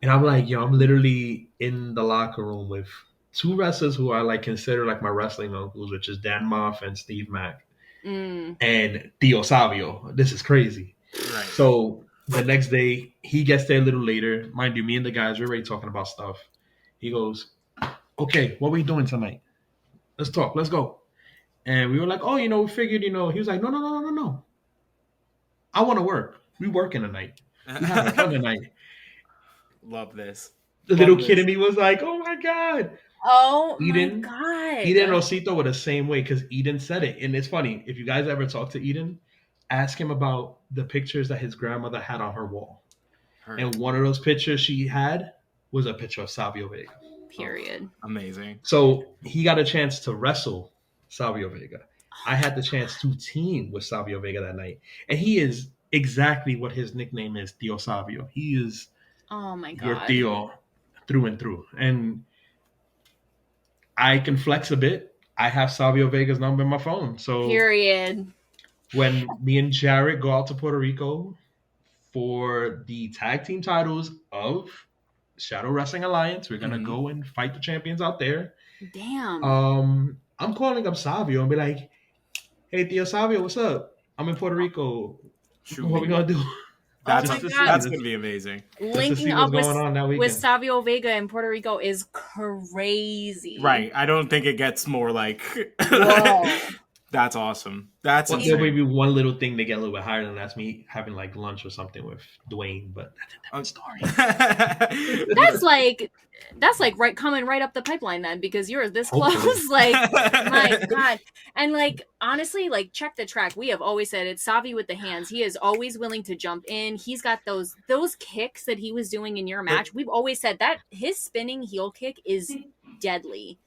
And I'm like, yo, I'm literally in the locker room with two wrestlers who I consider my wrestling uncles, which is Dan Moff and Steve Mack, and Theo Savio. This is crazy. Right. So the next day, he gets there a little later. Mind you, me and the guys we're already talking about stuff. He goes, "Okay, what are we doing tonight? Let's talk. Let's go." And we were like, "Oh, we figured, He was like, "No. I want to work. We working tonight. We having fun tonight." Love this. The little kid in me was like, "Oh my god." Oh Eden, my god. Eden and Rosito were the same way because Eden said it. And it's funny, if you guys ever talk to Eden, ask him about the pictures that his grandmother had on her wall. And one of those pictures she had was a picture of Savio Vega. Period. Amazing. So he got a chance to wrestle Savio Vega. I had the chance to team with Savio Vega that night. And he is exactly what his nickname is, Theo Savio. He is your Theo through and through. And I can flex a bit. I have Savio Vega's number in my phone. So period. When me and Jarett go out to Puerto Rico for the tag team titles of Shadow Wrestling Alliance, we're gonna go and fight the champions out there. Damn. I'm calling up Savio and be like, "Hey, Theo Savio, what's up? I'm in Puerto Rico. What are we gonna do?" That's gonna be amazing. Linking up with Savio Vega in Puerto Rico is crazy. Right. I don't think it gets more whoa. That's awesome. There may be one little thing to get a little bit higher than that's me having lunch or something with Dwayne, but that's a different story. that's right coming right up the pipeline then, because you're this close. My god. And honestly, check the track. We have always said it's Savi with the hands. He is always willing to jump in. He's got those kicks that he was doing in your match. We've always said that his spinning heel kick is deadly.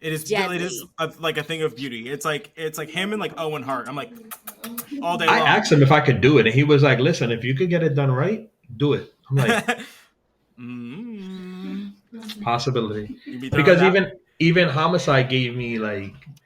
It is a thing of beauty. It's like him and Owen Hart. I'm all day long. I asked him if I could do it, and he was like, "Listen, if you could get it done right, do it." I'm like, possibility, because even Homicide gave me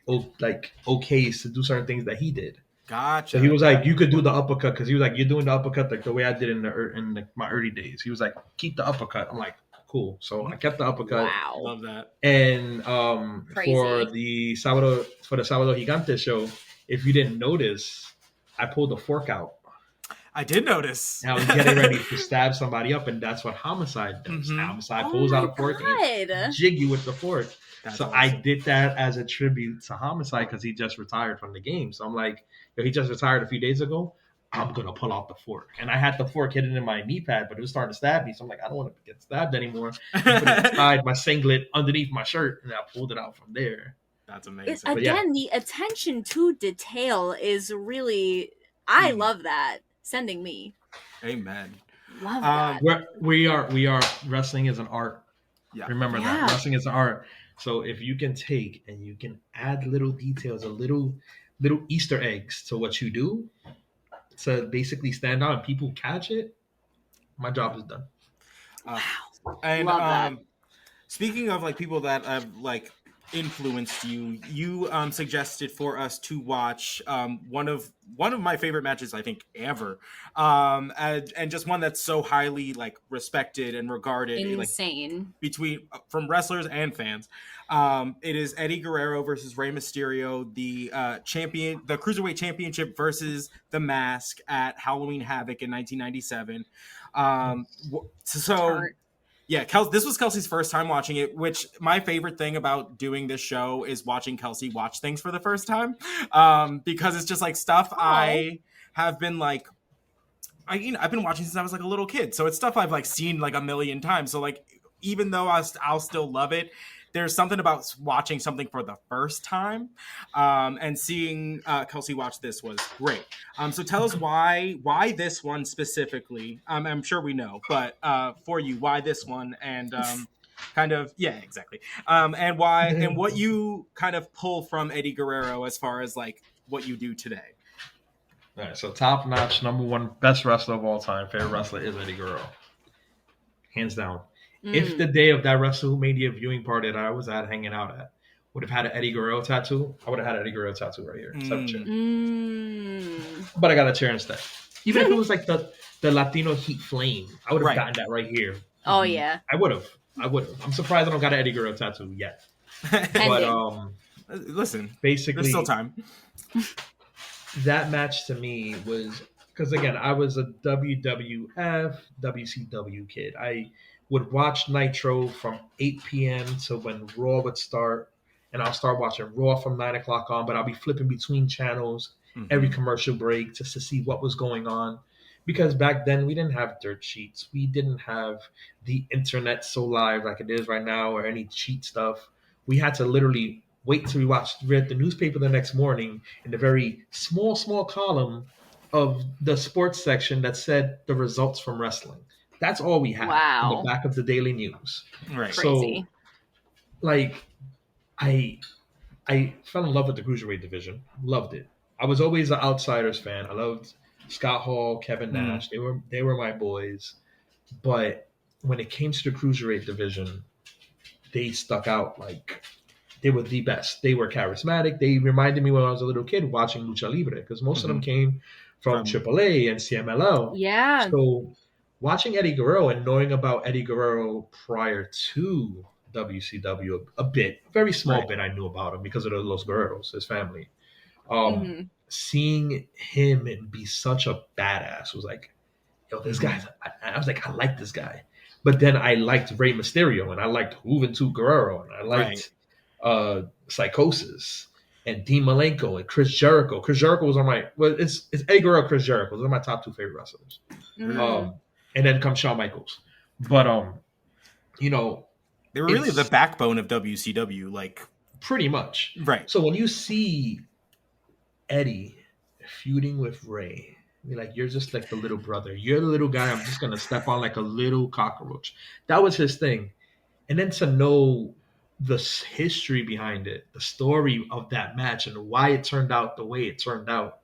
okays to do certain things that he did. Gotcha. So he was like, "You could do the uppercut," because he was like, "You're doing the uppercut the way I did in my early days." He was like, "Keep the uppercut." I'm like, cool. So I kept the uppercut. Wow. Love that. And for the Sábado Gigante show, if you didn't notice, I pulled the fork out. I did notice. And I was getting ready to stab somebody up, and that's what Homicide does. Homicide pulls out a fork and jig you with the fork. That's awesome. I did that as a tribute to Homicide because he just retired from the game. So I'm like, he just retired a few days ago. I'm going to pull out the fork. And I had the fork hidden in my knee pad, but it was starting to stab me. So I'm like, I don't want to get stabbed anymore. I put it inside my singlet underneath my shirt, and I pulled it out from there. That's amazing. The attention to detail is really, I love that. Sending me. Amen. Love that. We are wrestling is an art. Yeah. Remember that. Wrestling is an art. So if you can take and you can add little details, little Easter eggs to what you do, to basically stand out and people catch it, my job is done. Wow. And love that. Speaking of people that have influenced you, you suggested for us to watch one of my favorite matches I think ever, and just one that's so highly respected and regarded, insane from wrestlers and fans. It is Eddie Guerrero versus Rey Mysterio, the Cruiserweight Championship versus The Mask at Halloween Havoc in 1997. Yeah, this was Kelsey's first time watching it, which my favorite thing about doing this show is watching Kelsey watch things for the first time, because it's just stuff I have been like, I've been watching since I was like a little kid, so it's stuff I've like seen like a million times. So like, even though I'll still love it, there's something about watching something for the first time, and seeing Kelsey watch this was great. So tell us why this one specifically. I'm sure we know, but for you, why this one, and kind of exactly. And why and what you kind of pull from Eddie Guerrero as far as like what you do today. All right, so top notch, number one, best wrestler of all time, favorite wrestler is Eddie Guerrero, hands down. If the day of that WrestleMania viewing party that I was at, hanging out at, would have had an Eddie Guerrero tattoo, I would have had an Eddie Guerrero tattoo right here, instead of a chair. But I got a chair instead. Even if it was like the Latino Heat Flame, I would have gotten that right here. Oh yeah, I would have. I'm surprised I don't got an Eddie Guerrero tattoo yet. But listen, basically, there's still time. That match to me was, because again, I was a WWF, WCW kid. I would watch Nitro from 8 p.m. to when Raw would start, and I'll start watching Raw from 9 o'clock on, but I'll be flipping between channels every commercial break just to see what was going on. Because back then, we didn't have dirt sheets. We didn't have the internet so live like it is right now, or any cheat stuff. We had to literally wait till we read the newspaper the next morning in the very small column of the sports section that said the results from wrestling. That's all we had in the back of the Daily News. Right. Crazy. So, like, I fell in love with the Cruiserweight division. Loved it. I was always an Outsiders fan. I loved Scott Hall, Kevin Nash. They were my boys. But when it came to the Cruiserweight division, they stuck out like they were the best. They were charismatic. They reminded me when I was a little kid watching Lucha Libre, because most of them came from AAA and CMLL. Yeah. So watching Eddie Guerrero and knowing about Eddie Guerrero prior to WCW a bit, a very small bit I knew about him because of the Los Guerreros, his family. Seeing him and be such a badass was like, yo, this guy, I was like, I like this guy. But then I liked Rey Mysterio, and I liked Juventud Guerrero, and I liked Psychosis and Dean Malenko and Chris Jericho. Chris Jericho was on my, it's Eddie Guerrero, Chris Jericho. Those are my top two favorite wrestlers. And then comes Shawn Michaels. But, you know, they were really the backbone of WCW, like pretty much. Right. So when you see Eddie feuding with Ray, you're like, you're just like the little brother. You're the little guy I'm just going to step on like a little cockroach. That was his thing. And then to know the history behind it, the story of that match and why it turned out the way it turned out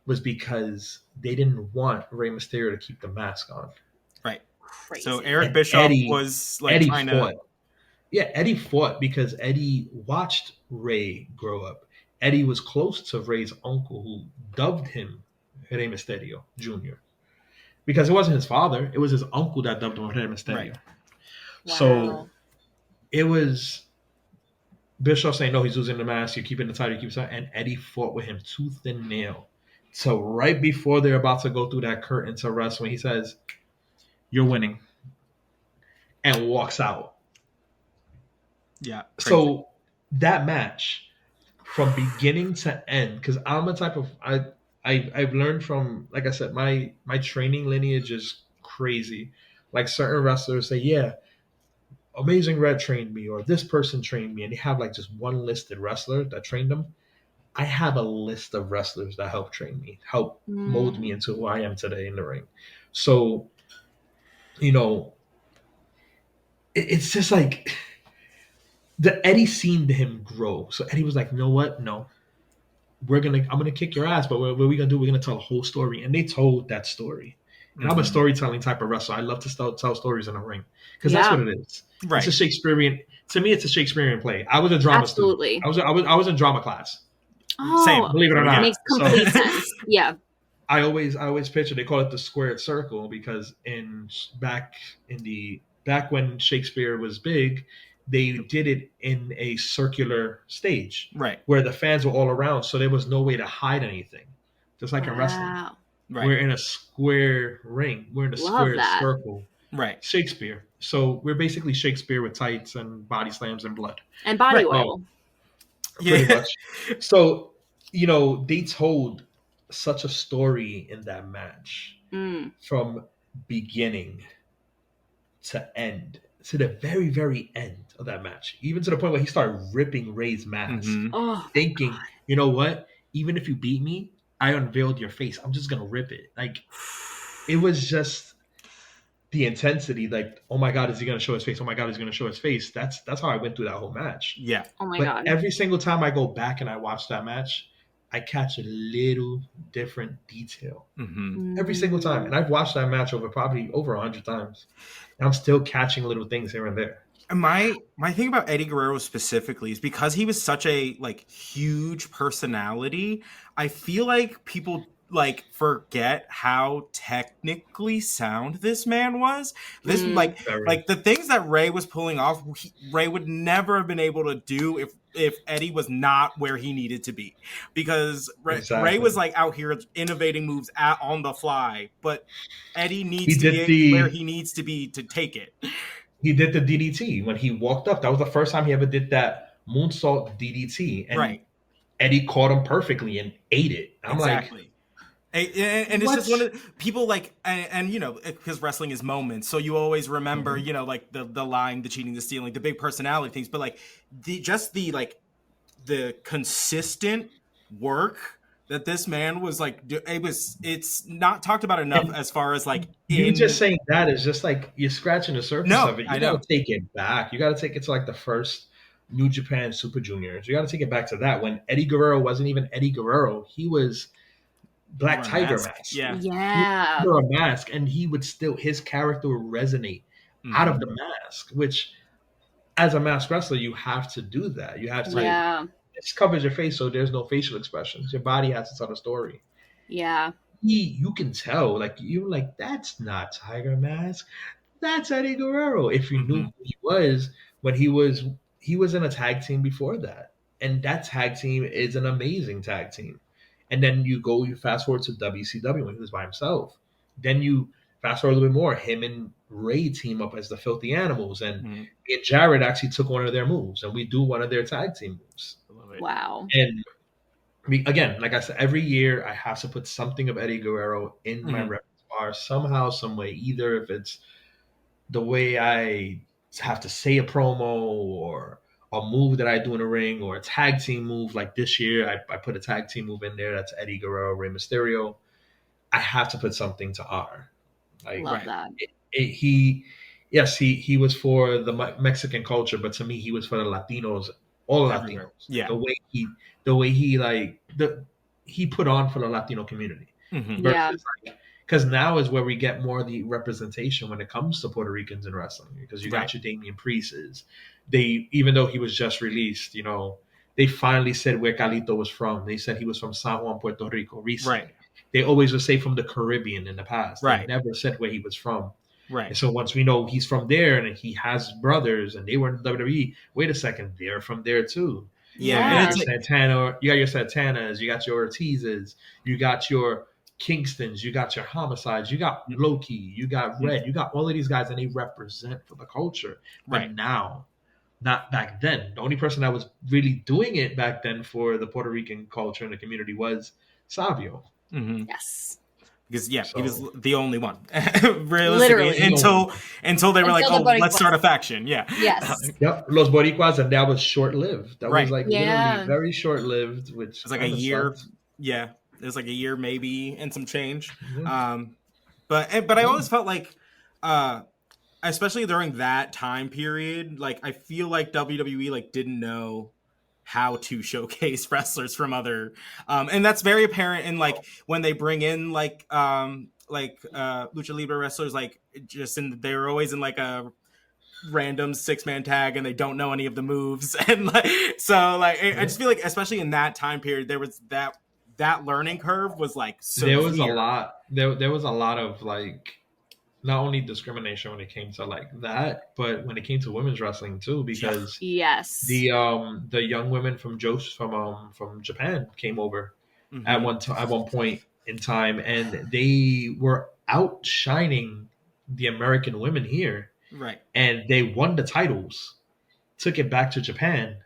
was because they didn't want Rey Mysterio to keep the mask on. Right. Crazy. So Eric Bischoff was like Eddie trying fought. to... Yeah, Eddie fought because Eddie watched Ray grow up. Eddie was close to Ray's uncle, who dubbed him Rey Mysterio Jr. Because it wasn't his father. It was his uncle that dubbed him Rey Mysterio. Right. Wow. So it was Bischoff saying, no, he's losing the mask. You're keeping the title. You keep it. And Eddie fought with him tooth and nail. So right before they're about to go through that curtain to wrestling, he says, you're winning. And walks out. Yeah. Crazy. So that match, from beginning to end, because I'm a type of... I've learned from, like I said, my training lineage is crazy. Like certain wrestlers say, yeah, Amazing Red trained me, or this person trained me, and they have like just one listed wrestler that trained them. I have a list of wrestlers that helped train me, help mold me into who I am today in the ring. So, you know, it's just like the Eddie seen him grow. So Eddie was like, you know what? No. I'm gonna kick your ass, but what are we gonna do? We're gonna tell a whole story, and they told that story. And I'm a storytelling type of wrestler. I love to tell stories in the ring because that's what it is. Right. It's a Shakespearean. To me, it's a Shakespearean play. I was a drama student. I was in drama class. Oh, same. Believe it or not, it makes complete sense. Yeah. I always picture, they call it the squared circle, because back when Shakespeare was big, they did it in a circular stage, right, where the fans were all around, so there was no way to hide anything, just like in wrestling. Right. We're in a square ring. We're in a square circle. Right. Shakespeare. So we're basically Shakespeare with tights and body slams and blood. And body oil. Pretty much. So, you know, they told such a story in that match from beginning to end, to the very, very end of that match, even to the point where he started ripping Ray's mask, thinking, you know what? Even if you beat me, I unveiled your face. I'm just gonna rip it. Like, it was just the intensity. Like, oh my God, is he gonna show his face? Oh my God, he's gonna show his face. That's how I went through that whole match. Yeah. Oh my But God. every single time I go back and I watch that match, I catch a little different detail. Every single time. And I've watched that match probably over 100 times. And I'm still catching little things here and there. My thing about Eddie Guerrero specifically is because he was such a like huge personality, I feel like people like forget how technically sound this man was. This like the things that Ray was pulling off, Ray would never have been able to do if Eddie was not where he needed to be, because Ray was like out here innovating moves on the fly, but Eddie needs to be where he needs to be to take it. He did the DDT when he walked up. That was the first time he ever did that moonsault DDT, and Eddie caught him perfectly and ate it. I'm exactly. And it's just one of people like, and you know, because wrestling is moments, so you always remember, you know, like the lying, the cheating, the stealing, the big personality things, but like the consistent work that this man was like, it's not talked about enough as far as like you just saying that is just like you're scratching the surface of it. You gotta take it back. You gotta take it to like the first New Japan Super Juniors. You gotta take it back to that when Eddie Guerrero wasn't even Eddie Guerrero. He was Black Tiger Mask. Yeah. He wore a mask, and he would still, his character would resonate out of the mask, which as a masked wrestler, you have to do that. You have to it covers your face, so there's no facial expressions. Your body has to tell a story. Yeah. You can tell, like, you're like, that's not Tiger Mask. That's Eddie Guerrero. If you knew who he was when he was in a tag team before that. And that tag team is an amazing tag team. And then you fast forward to WCW when he was by himself. Then you fast forward a little bit more. Him and Ray team up as the Filthy Animals. And me and Jarett actually took one of their moves. And we do one of their tag team moves. Wow. And again, like I said, every year I have to put something of Eddie Guerrero in my repertoire somehow, some way. Either if it's the way I have to say a promo or a move that I do in the ring or a tag team move. Like this year, I put a tag team move in there. That's Eddie Guerrero, Rey Mysterio. I have to put something to honor. Like, love that. He was for the Mexican culture, but to me, he was for the Latinos, all the Latinos. Yeah. The way he put on for the Latino community. Versus because now is where we get more of the representation when it comes to Puerto Ricans in wrestling. Because you got your Damian Priestes. Even though he was just released, you know, they finally said where Calito was from. They said he was from San Juan, Puerto Rico recently. Right. They always would say from the Caribbean in the past. Right. They never said where he was from. Right. And so once we know he's from there and he has brothers and they were in the WWE, wait a second, they're from there too. Yeah. You got your Santanas, you got your Ortizes, you got your Kingstons, you got your Homicides, you got Loki, you got Red, you got all of these guys, and they represent for the culture. But now, not back then. The only person that was really doing it back then for the Puerto Rican culture and the community was Savio. Yes. Because he was the only one, realistically, until they were like, "Oh, let's start a faction." Yeah. Yes. Yep. Los Boricuas, and that was short lived. That was like literally very short lived. Which it was like a year. Sucked. Yeah, it was like a year maybe and some change. But I always felt like, especially during that time period, like I feel like WWE like didn't know how to showcase wrestlers from other and that's very apparent in like when they bring in like lucha libre wrestlers, like they're always in like a random 6-man tag and they don't know any of the moves, and like so like I just feel like especially in that time period there was that learning curve was like severe. There was a lot there was a lot of like not only discrimination when it came to like that, but when it came to women's wrestling too, because the young women from Japan came over at one point in time, and they were outshining the American women here, right? And they won the titles, took it back to Japan,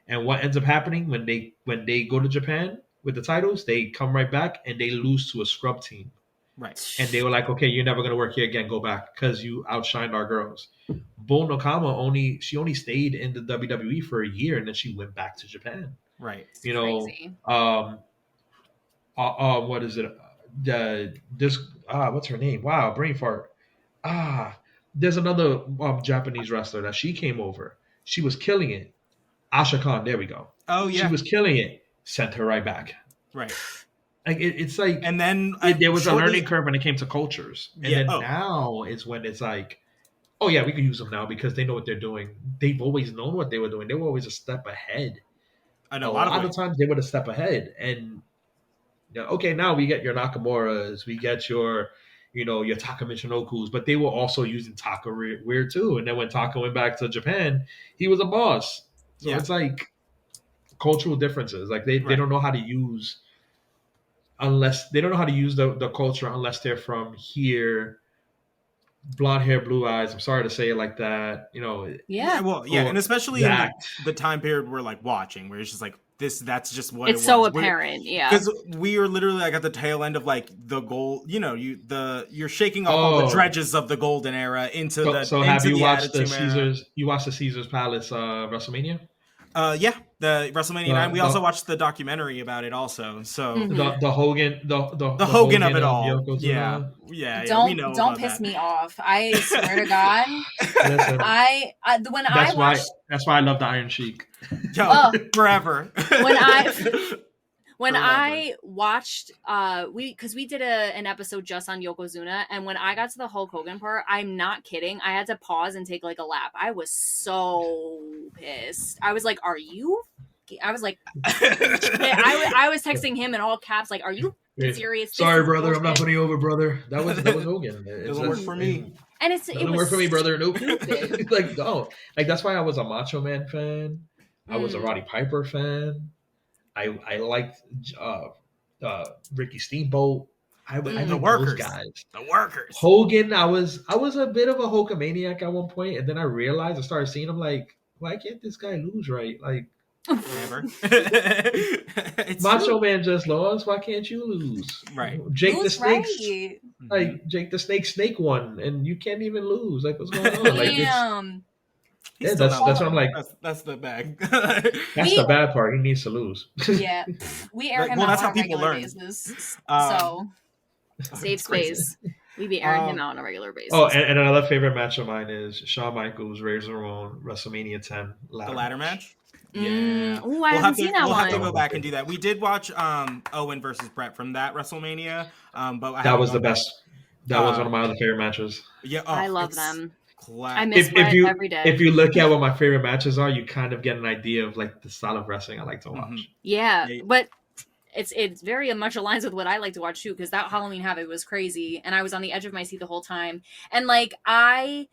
and what ends up happening when they go to Japan, with the titles, they come right back and they lose to a scrub team. Right. And they were like, okay, you're never gonna work here again. Go back because you outshined our girls. Bull Nakama only stayed in the WWE for a year and then she went back to Japan. Right. It's crazy. What is it? What's her name? Wow, brain fart. There's another Japanese wrestler that she came over. She was killing it. Asha Khan, there we go. Oh yeah, she was killing it. Sent her right back. Right. Like it's like, and then there was a learning curve when it came to cultures, and then now is when it's like, oh yeah, we can use them now because they know what they're doing. They've always known what they were doing. They were always a step ahead. I know a lot of times they were a step ahead, and okay, now we get your Nakamura's, we get your Taka Michinoku's, but they were also using Taka weird too. And then when Taka went back to Japan, he was a boss. So it's like cultural differences. Like they don't know how to use the culture unless they're from here. Blonde hair, blue eyes. I'm sorry to say it like that. And especially in the time period we're like watching, where it's just like that's just what it's so apparent. Because we are literally like at the tail end of like the gold. You're shaking off all the dredges of the golden era into the. So have you watched the Caesars? Era. You watched the Caesars Palace WrestleMania? Yeah, the WrestleMania 9. We also watched the documentary about it also. So the Hogan, the Hogan of it all. Yeah. Don't piss me off. I swear to God. Listen, that's why I love the Iron Sheik. Forever. When I watched, because we did an episode just on Yokozuna, and when I got to the Hulk Hogan part, I'm not kidding, I had to pause and take like a lap. I was so pissed. I was like, "Are you?" I was like, I was texting him in all caps, like, "Are you serious?" Sorry, brother, I'm not putting you over, brother. That was Hogan. It doesn't work for me. And it doesn't work for me, brother. Nope. Like, don't. Like, that's why I was a Macho Man fan. I was a Roddy Piper fan. I liked Ricky Steamboat. I the workers, those guys. The workers. Hogan, I was a bit of a Hulkamaniac at one point, and then I realized I started seeing him like, why can't this guy lose right? Like, never. Macho Man just lost. Why can't you lose? Right. Jake the Snake. Like Jake the Snake won, and you can't even lose. Like, what's going on? Like, that's what I'm like. That's the bag. That's the bad part. He needs to lose. Yeah, we air him out on a regular basis. So safe space. We be airing him out on a regular basis. Oh, and another favorite match of mine is Shawn Michaels, Razor Ramon, WrestleMania 10 ladder match. Yeah. I haven't seen that one. We'll have to go back and do that. We did watch Owen versus Brett from that WrestleMania, but that was the best. That was one of my other favorite matches. Yeah, I love them. Class. I miss Brett every day. If you look at what my favorite matches are, you kind of get an idea of like the style of wrestling I like to watch. Yeah, but it's very much aligns with what I like to watch too, because that Halloween Havoc was crazy, and I was on the edge of my seat the whole time, and like I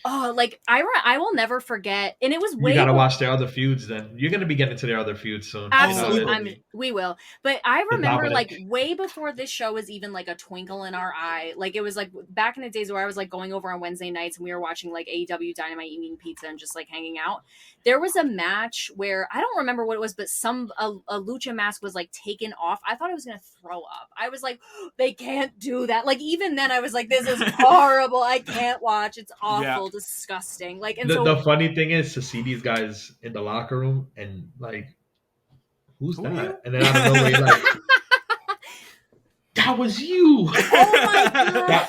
will never forget, and it was way. You gotta watch their other feuds. Then you're gonna be getting to their other feuds soon. Absolutely, we will. But I remember, like, way before this show was even like a twinkle in our eye. Like, it was like back in the days where I was like going over on Wednesday nights and we were watching like AEW Dynamite, eating pizza, and just like hanging out. There was a match where I don't remember what it was, but a lucha mask was like taken off. I thought I was gonna throw up. I was like, they can't do that. Like, even then, I was like, this is horrible. I can't watch. It's awful, disgusting. Like, and the funny thing is to see these guys in the locker room and like, who's that? And then out of nowhere, you're like, that was you. Oh my god!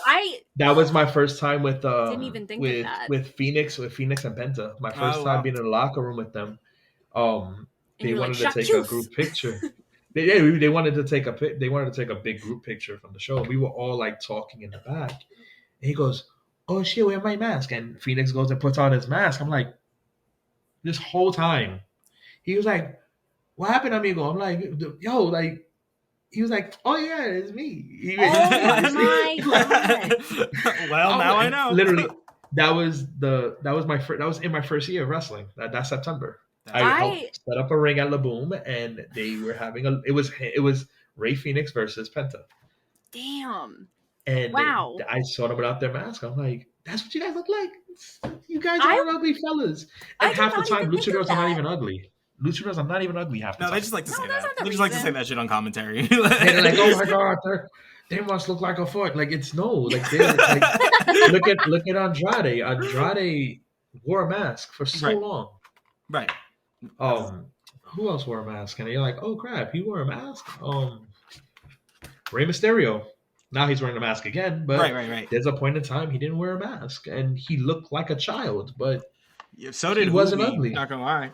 That was my first time with didn't even think of that. with Phoenix and Penta. My first time being in the locker room with them. They wanted to take a group picture. They wanted to take a big group picture from the show. We were all like talking in the back, and he goes, "Oh shit, where's my mask?" And Phoenix goes and puts on his mask. I'm like, this whole time, he was like, "What happened, amigo?" I'm like, "Yo, like." He was like, "Oh yeah, it's me." Oh my god! Well, now I know. Literally, that was in my first year of wrestling. That September, I helped set up a ring at La Boom, and they were having it was Ray Phoenix versus Penta. Damn. And wow! I saw them without their mask. I'm like, "That's what you guys look like. You guys are ugly fellas." And half the time, luchadors are not even ugly. luchadors are not even ugly half the time. No, they just like to say that. They just reason. like to say that shit on commentary. They're like, oh my god, they must look like a fuck. Like it's no, like they like look at Andrade. Andrade wore a mask for so long. Right. Who else wore a mask? And you're like, oh crap, he wore a mask. Rey Mysterio. Now he's wearing a mask again, but right. There's a point in time he didn't wear a mask, and he looked like a child, but so did he Hoovy, wasn't ugly. Not gonna lie.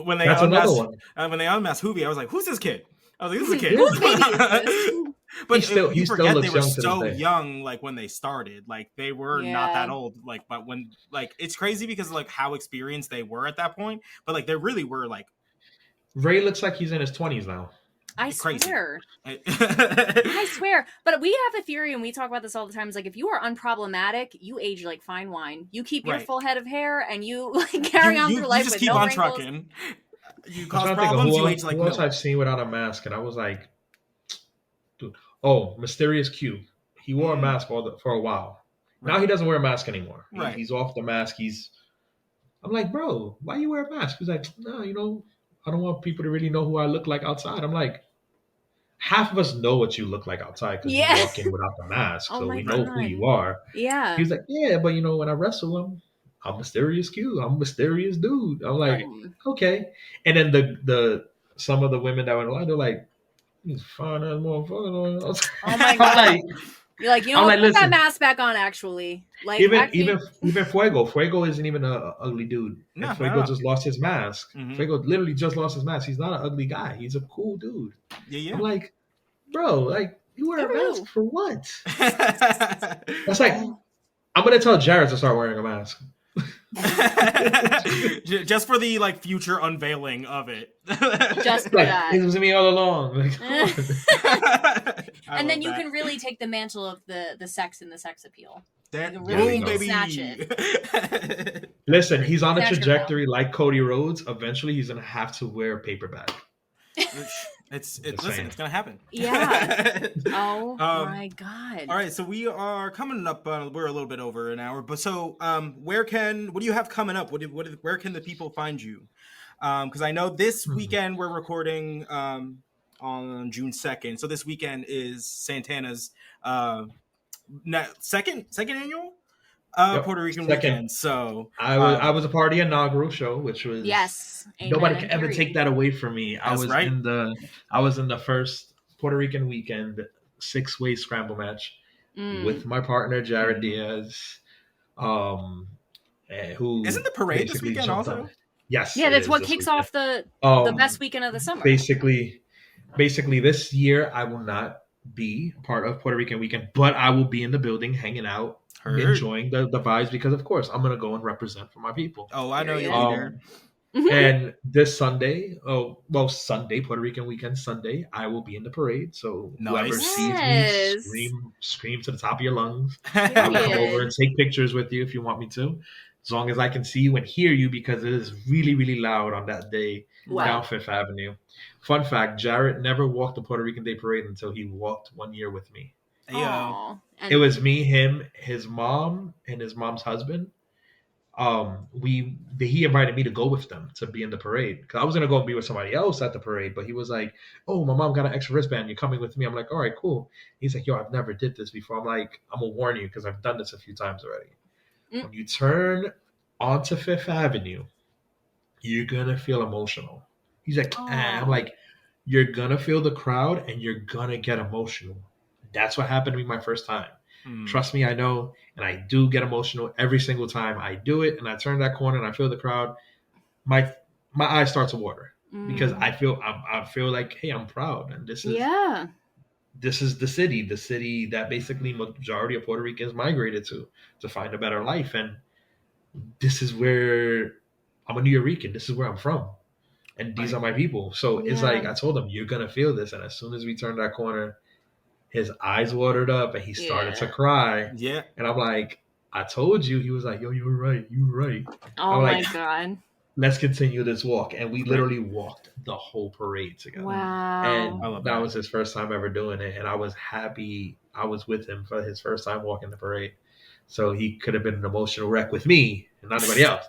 when they That's another one. When they unmasked Hoovy, I was like, "Who's this kid?" I was like, "This is a kid." Whose baby is this? But he forget still they were young so young, like when they started, like they were not that old, like. But when like it's crazy because like how experienced they were at that point, but like they really were like. Ray looks like he's in his 20s now. I swear. I swear. But we have a theory, and we talk about this all the time. It's like, if you are unproblematic, you age like fine wine. You keep your full head of hair, and you like carry on through life with no wrinkles. Trucking. You cause problems, you age like who else I've seen without a mask, and I was like, dude. Oh, Mysterious Q. He wore a mask for a while. Right. Now he doesn't wear a mask anymore. Right. He's off the mask. I'm like, bro, why you wear a mask? He's like, no, I don't want people to really know who I look like outside. I'm like, half of us know what you look like outside because you walk in without the mask, so we know who you are. Yeah. He's like, yeah, but when I wrestle, I'm Mysterious Q. I'm a mysterious dude. I'm like, okay. And then the some of the women that went along, they're like, he's fine as motherfucker. Oh my god. You're like, put that mask back on, actually. Like even Fuego. Fuego isn't even an ugly dude. No, Fuego just lost his mask. Mm-hmm. Fuego literally just lost his mask. He's not an ugly guy. He's a cool dude. Yeah. I'm like, bro, like, you wear a mask for what? That's like, I'm going to tell Jarett to start wearing a mask. Just for the like future unveiling of it. Just for that. It was me all along. Like, and then you can really take the mantle of the sex and the sex appeal. Boom, baby. Snatch it. Listen, he's on a trajectory like Cody Rhodes. Eventually, he's gonna have to wear a paper bag. It's gonna happen. Yeah. Oh my god. All right, so we are coming up. We're a little bit over an hour, but so what do you have coming up? Where can the people find you? Because I know this weekend we're recording on June 2nd, so this weekend is Santana's second annual Puerto Rican weekend. So I was a part of the inaugural show, which was nobody can ever take that away from me. I was in the first Puerto Rican weekend 6-way scramble match with my partner Jarett Diaz, who isn't the parade this weekend also? On. Yes, yeah, that's what kicks off the best weekend of the summer. Basically, this year I will not be part of Puerto Rican weekend, but I will be in the building hanging out. Enjoying the vibes because of course I'm gonna go and represent for my people. Oh, I know you'll be there. And this Sunday, Sunday, Puerto Rican weekend Sunday, I will be in the parade. So whoever sees me, scream to the top of your lungs. I'll come over and take pictures with you if you want me to. As long as I can see you and hear you, because it is really, really loud on that day down Fifth Avenue. Fun fact, Jarett never walked the Puerto Rican Day Parade until he walked one year with me. Yeah. It was me, him, his mom, and his mom's husband. He invited me to go with them to be in the parade because I was gonna go and be with somebody else at the parade, but he was like, "Oh, my mom got an extra wristband. You're coming with me." I'm like, "All right, cool." He's like, "Yo, I've never did this before." I'm like, "I'm gonna warn you because I've done this a few times already. When you turn onto Fifth Avenue, you're gonna feel emotional." He's like, I'm like, "You're gonna feel the crowd and you're gonna get emotional." That's what happened to me my first time. Trust me, I know, and I do get emotional every single time I do it, and I turn that corner and I feel the crowd. My eyes start to water because I feel like, hey, I'm proud, and this is the city that basically majority of Puerto Ricans migrated to find a better life, and this is where I'm a New Yorican. This is where I'm from, and these are my people. So it's like I told him, you're gonna feel this, and as soon as we turned that corner, his eyes watered up and he started to cry. Yeah. And I'm like, I told you. He was like, yo, you were right. You were right. Oh my God. Let's continue this walk. And we literally walked the whole parade together. Wow. And that was his first time ever doing it. And I was happy I was with him for his first time walking the parade. So he could have been an emotional wreck with me and not anybody else.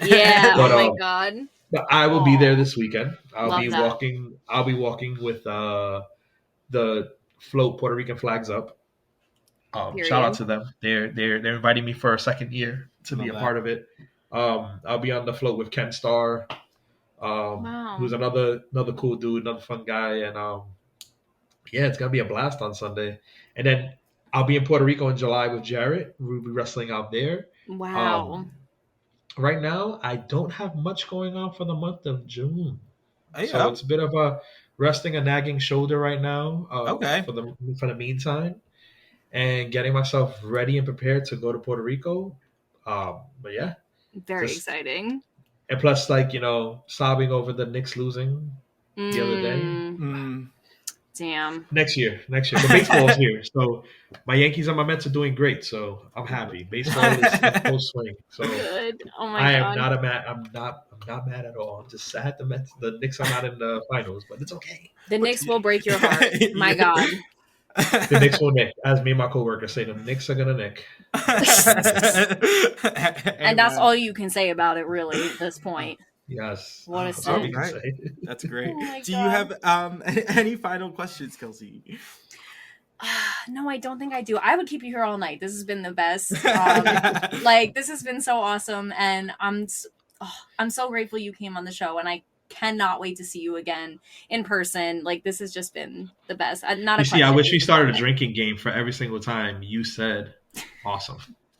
Yeah. But, oh my God. But I will be there this weekend. I'll Love be that. walking. I'll be walking with the float Puerto Rican flags up. Shout out Period. to them. They're inviting me for a second year to be a part of it. I'll be on the float with Ken Starr, Wow. who's another cool dude, another fun guy, and yeah, it's gonna be a blast on Sunday. And then I'll be in Puerto Rico in July with Jarett. We'll be wrestling out there. Wow. Right now, I don't have much going on for the month of June, Yeah. so it's a bit of a resting a nagging shoulder right now. Okay. For the meantime, and getting myself ready and prepared to go to Puerto Rico. But yeah, Very exciting. and plus, like, sobbing over the Knicks losing the other day. Damn. Next year. But baseball's here, so my Yankees and my Mets are doing great. So I'm happy. Baseball is in full swing. So Good. Oh my I god. am not mad. I'm not mad at all. I'm just sad the Knicks are not in the finals, but it's okay. The Knicks will break your heart. My god. The Knicks will nick, as me and my coworker say. The Knicks are gonna nick. And that's all you can say about it, really, at this point. Yes. What a That's all we sin. can Right. say. That's great. Oh my Do you God. have any final questions, Kelsey? No, I don't think I do. I would keep you here all night. This has been the best. This has been so awesome, and I'm so grateful you came on the show, and I cannot wait to see you again in person. Like, this has just been the best. Not a You see, I question. wish we started a drinking game for every single time you said awesome.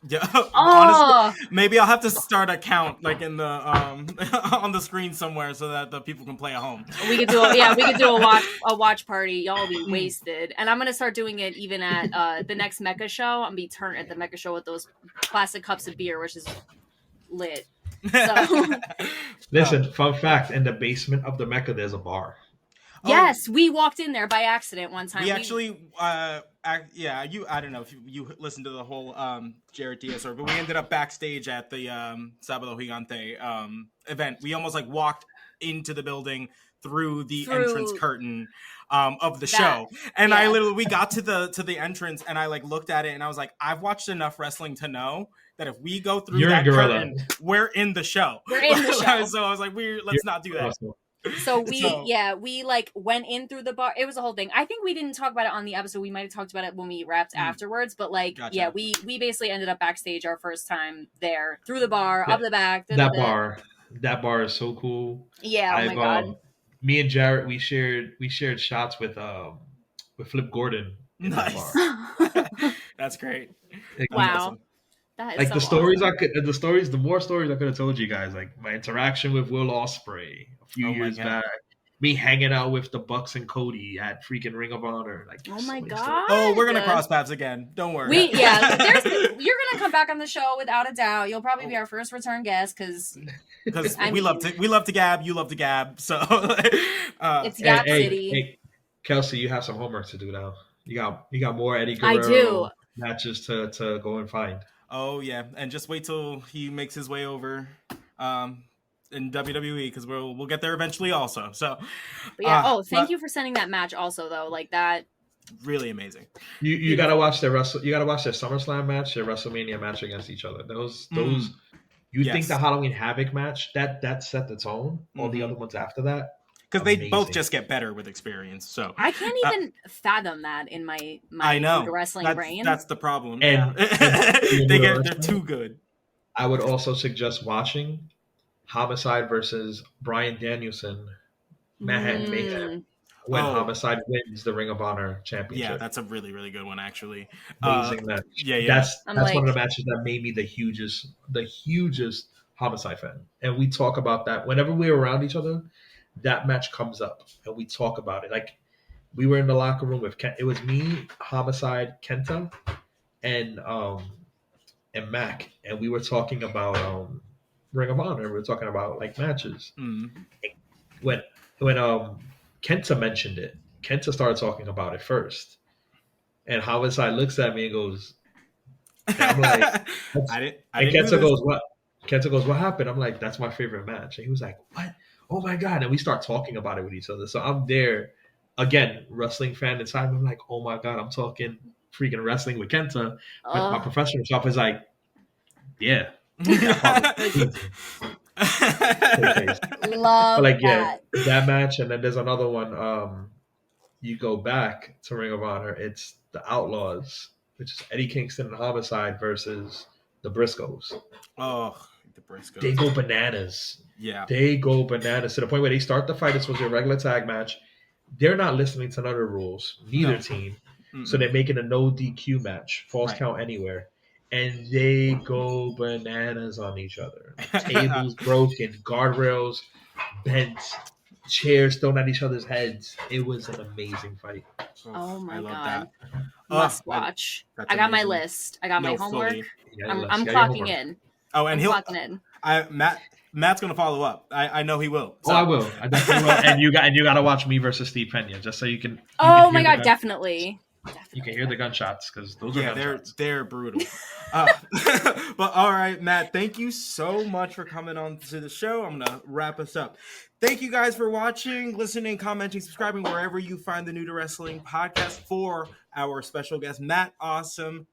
Yeah, Oh, honestly, maybe I'll have to start a count like in the on the screen somewhere so that the people can play at home. we could do a watch party. Y'all will be wasted, and I'm gonna start doing it even at the next Mecca show. I'm gonna be turned at the Mecca show with those plastic cups of beer, which is lit. So. Listen, fun fact: in the basement of the Mecca, there's a bar. Yes, we walked in there by accident one time. We actually, I don't know if you listened to the whole Jarett Diaz story, but we ended up backstage at the Savio Gigante event. We almost like walked into the building through the entrance curtain of the show, and yeah. We got to the entrance, and I like looked at it, and I was like, I've watched enough wrestling to know that if we go through that curtain, we're in the show. We're in the show. So I was like, let's not do that. Awesome. So we like went in through the bar. It was a whole thing. I think we didn't talk about it on the episode. We might have talked about it when we wrapped afterwards. But like, gotcha. Yeah, we basically ended up backstage our first time there through the bar, up the back. That bar is so cool. Yeah, oh my god. Me and Jarett, we shared shots with Flip Gordon. Nice. That's great. Wow. Awesome. That is like so the stories awesome. The more stories I could have told you guys, like my interaction with Will Ospreay a few years back, me hanging out with the Bucks and Cody at freaking Ring of Honor. Like, oh my god! Stories. Oh, we're gonna cross paths again. Don't worry. You're gonna come back on the show without a doubt. You'll probably be our first return guest because we love to gab. You love to gab. So it's Gab City. Hey, Kelsey, you have some homework to do now. You got more Eddie Guerrero I do. matches to go and find. Oh yeah, and just wait till he makes his way over in WWE because we'll get there eventually also. So thank you for sending that match also though. Like that, really amazing. You gotta watch their SummerSlam match, their WrestleMania match against each other. Those think the Halloween Havoc match that set the tone. All the other ones after that. Because they both just get better with experience. So I can't even fathom that in my I know wrestling brain. That's the problem. And they're too good. I would also suggest watching Homicide versus Bryan Danielson, Manhattan Mayhem, when Homicide wins the Ring of Honor championship. Yeah, that's a really, really good one, actually. Amazing match. Yeah. That's one of the matches that made me the hugest Homicide fan. And we talk about that whenever we're around each other. That match comes up and we talk about it. Like we were in the locker room with it was me, Homicide, Kenta, and Mac, and we were talking about Ring of Honor. We were talking about like matches. When Kenta mentioned it, Kenta started talking about it first, and Homicide looks at me and goes, and I'm like, Kenta goes, what? Kenta goes, what happened? I'm like, that's my favorite match, and he was like, what? Oh my god! And we start talking about it with each other. So I'm there again, wrestling fan inside. I'm like, oh my god, I'm talking freaking wrestling with Kenta. But my professional self is like, yeah. Love But that. that match, and then there's another one. You go back to Ring of Honor, it's the Outlaws, which is Eddie Kingston and Homicide versus the Briscoes. Oh, the Briscoes. They go bananas. Yeah. They go bananas to the point where they start the fight. This was your regular tag match. They're not listening to none of the rules, neither team. Mm-mm. So they're making a no DQ match, false count anywhere. And they go bananas on each other. Tables broken, guardrails bent, chairs thrown at each other's heads. It was an amazing fight. Oh my God. That. Must watch. I got my list. I got my homework. I'm clocking in. Oh, and clocking in. Matt's gonna follow up. I know he will. So. Oh, I will. I definitely will. And you got to watch me versus Steve Peña just so you can. Oh my God, definitely. You can hear the gunshots because those are gunshots. They're brutal. But all right, Matt, thank you so much for coming on to the show. I'm gonna wrap us up. Thank you guys for watching, listening, commenting, subscribing wherever you find the New to Wrestling podcast. For our special guest, Matt, Awesome,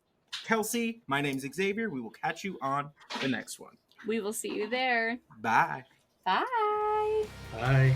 Kelsey, my name's Xavier. We will catch you on the next one. We will see you there. Bye. Bye. Bye.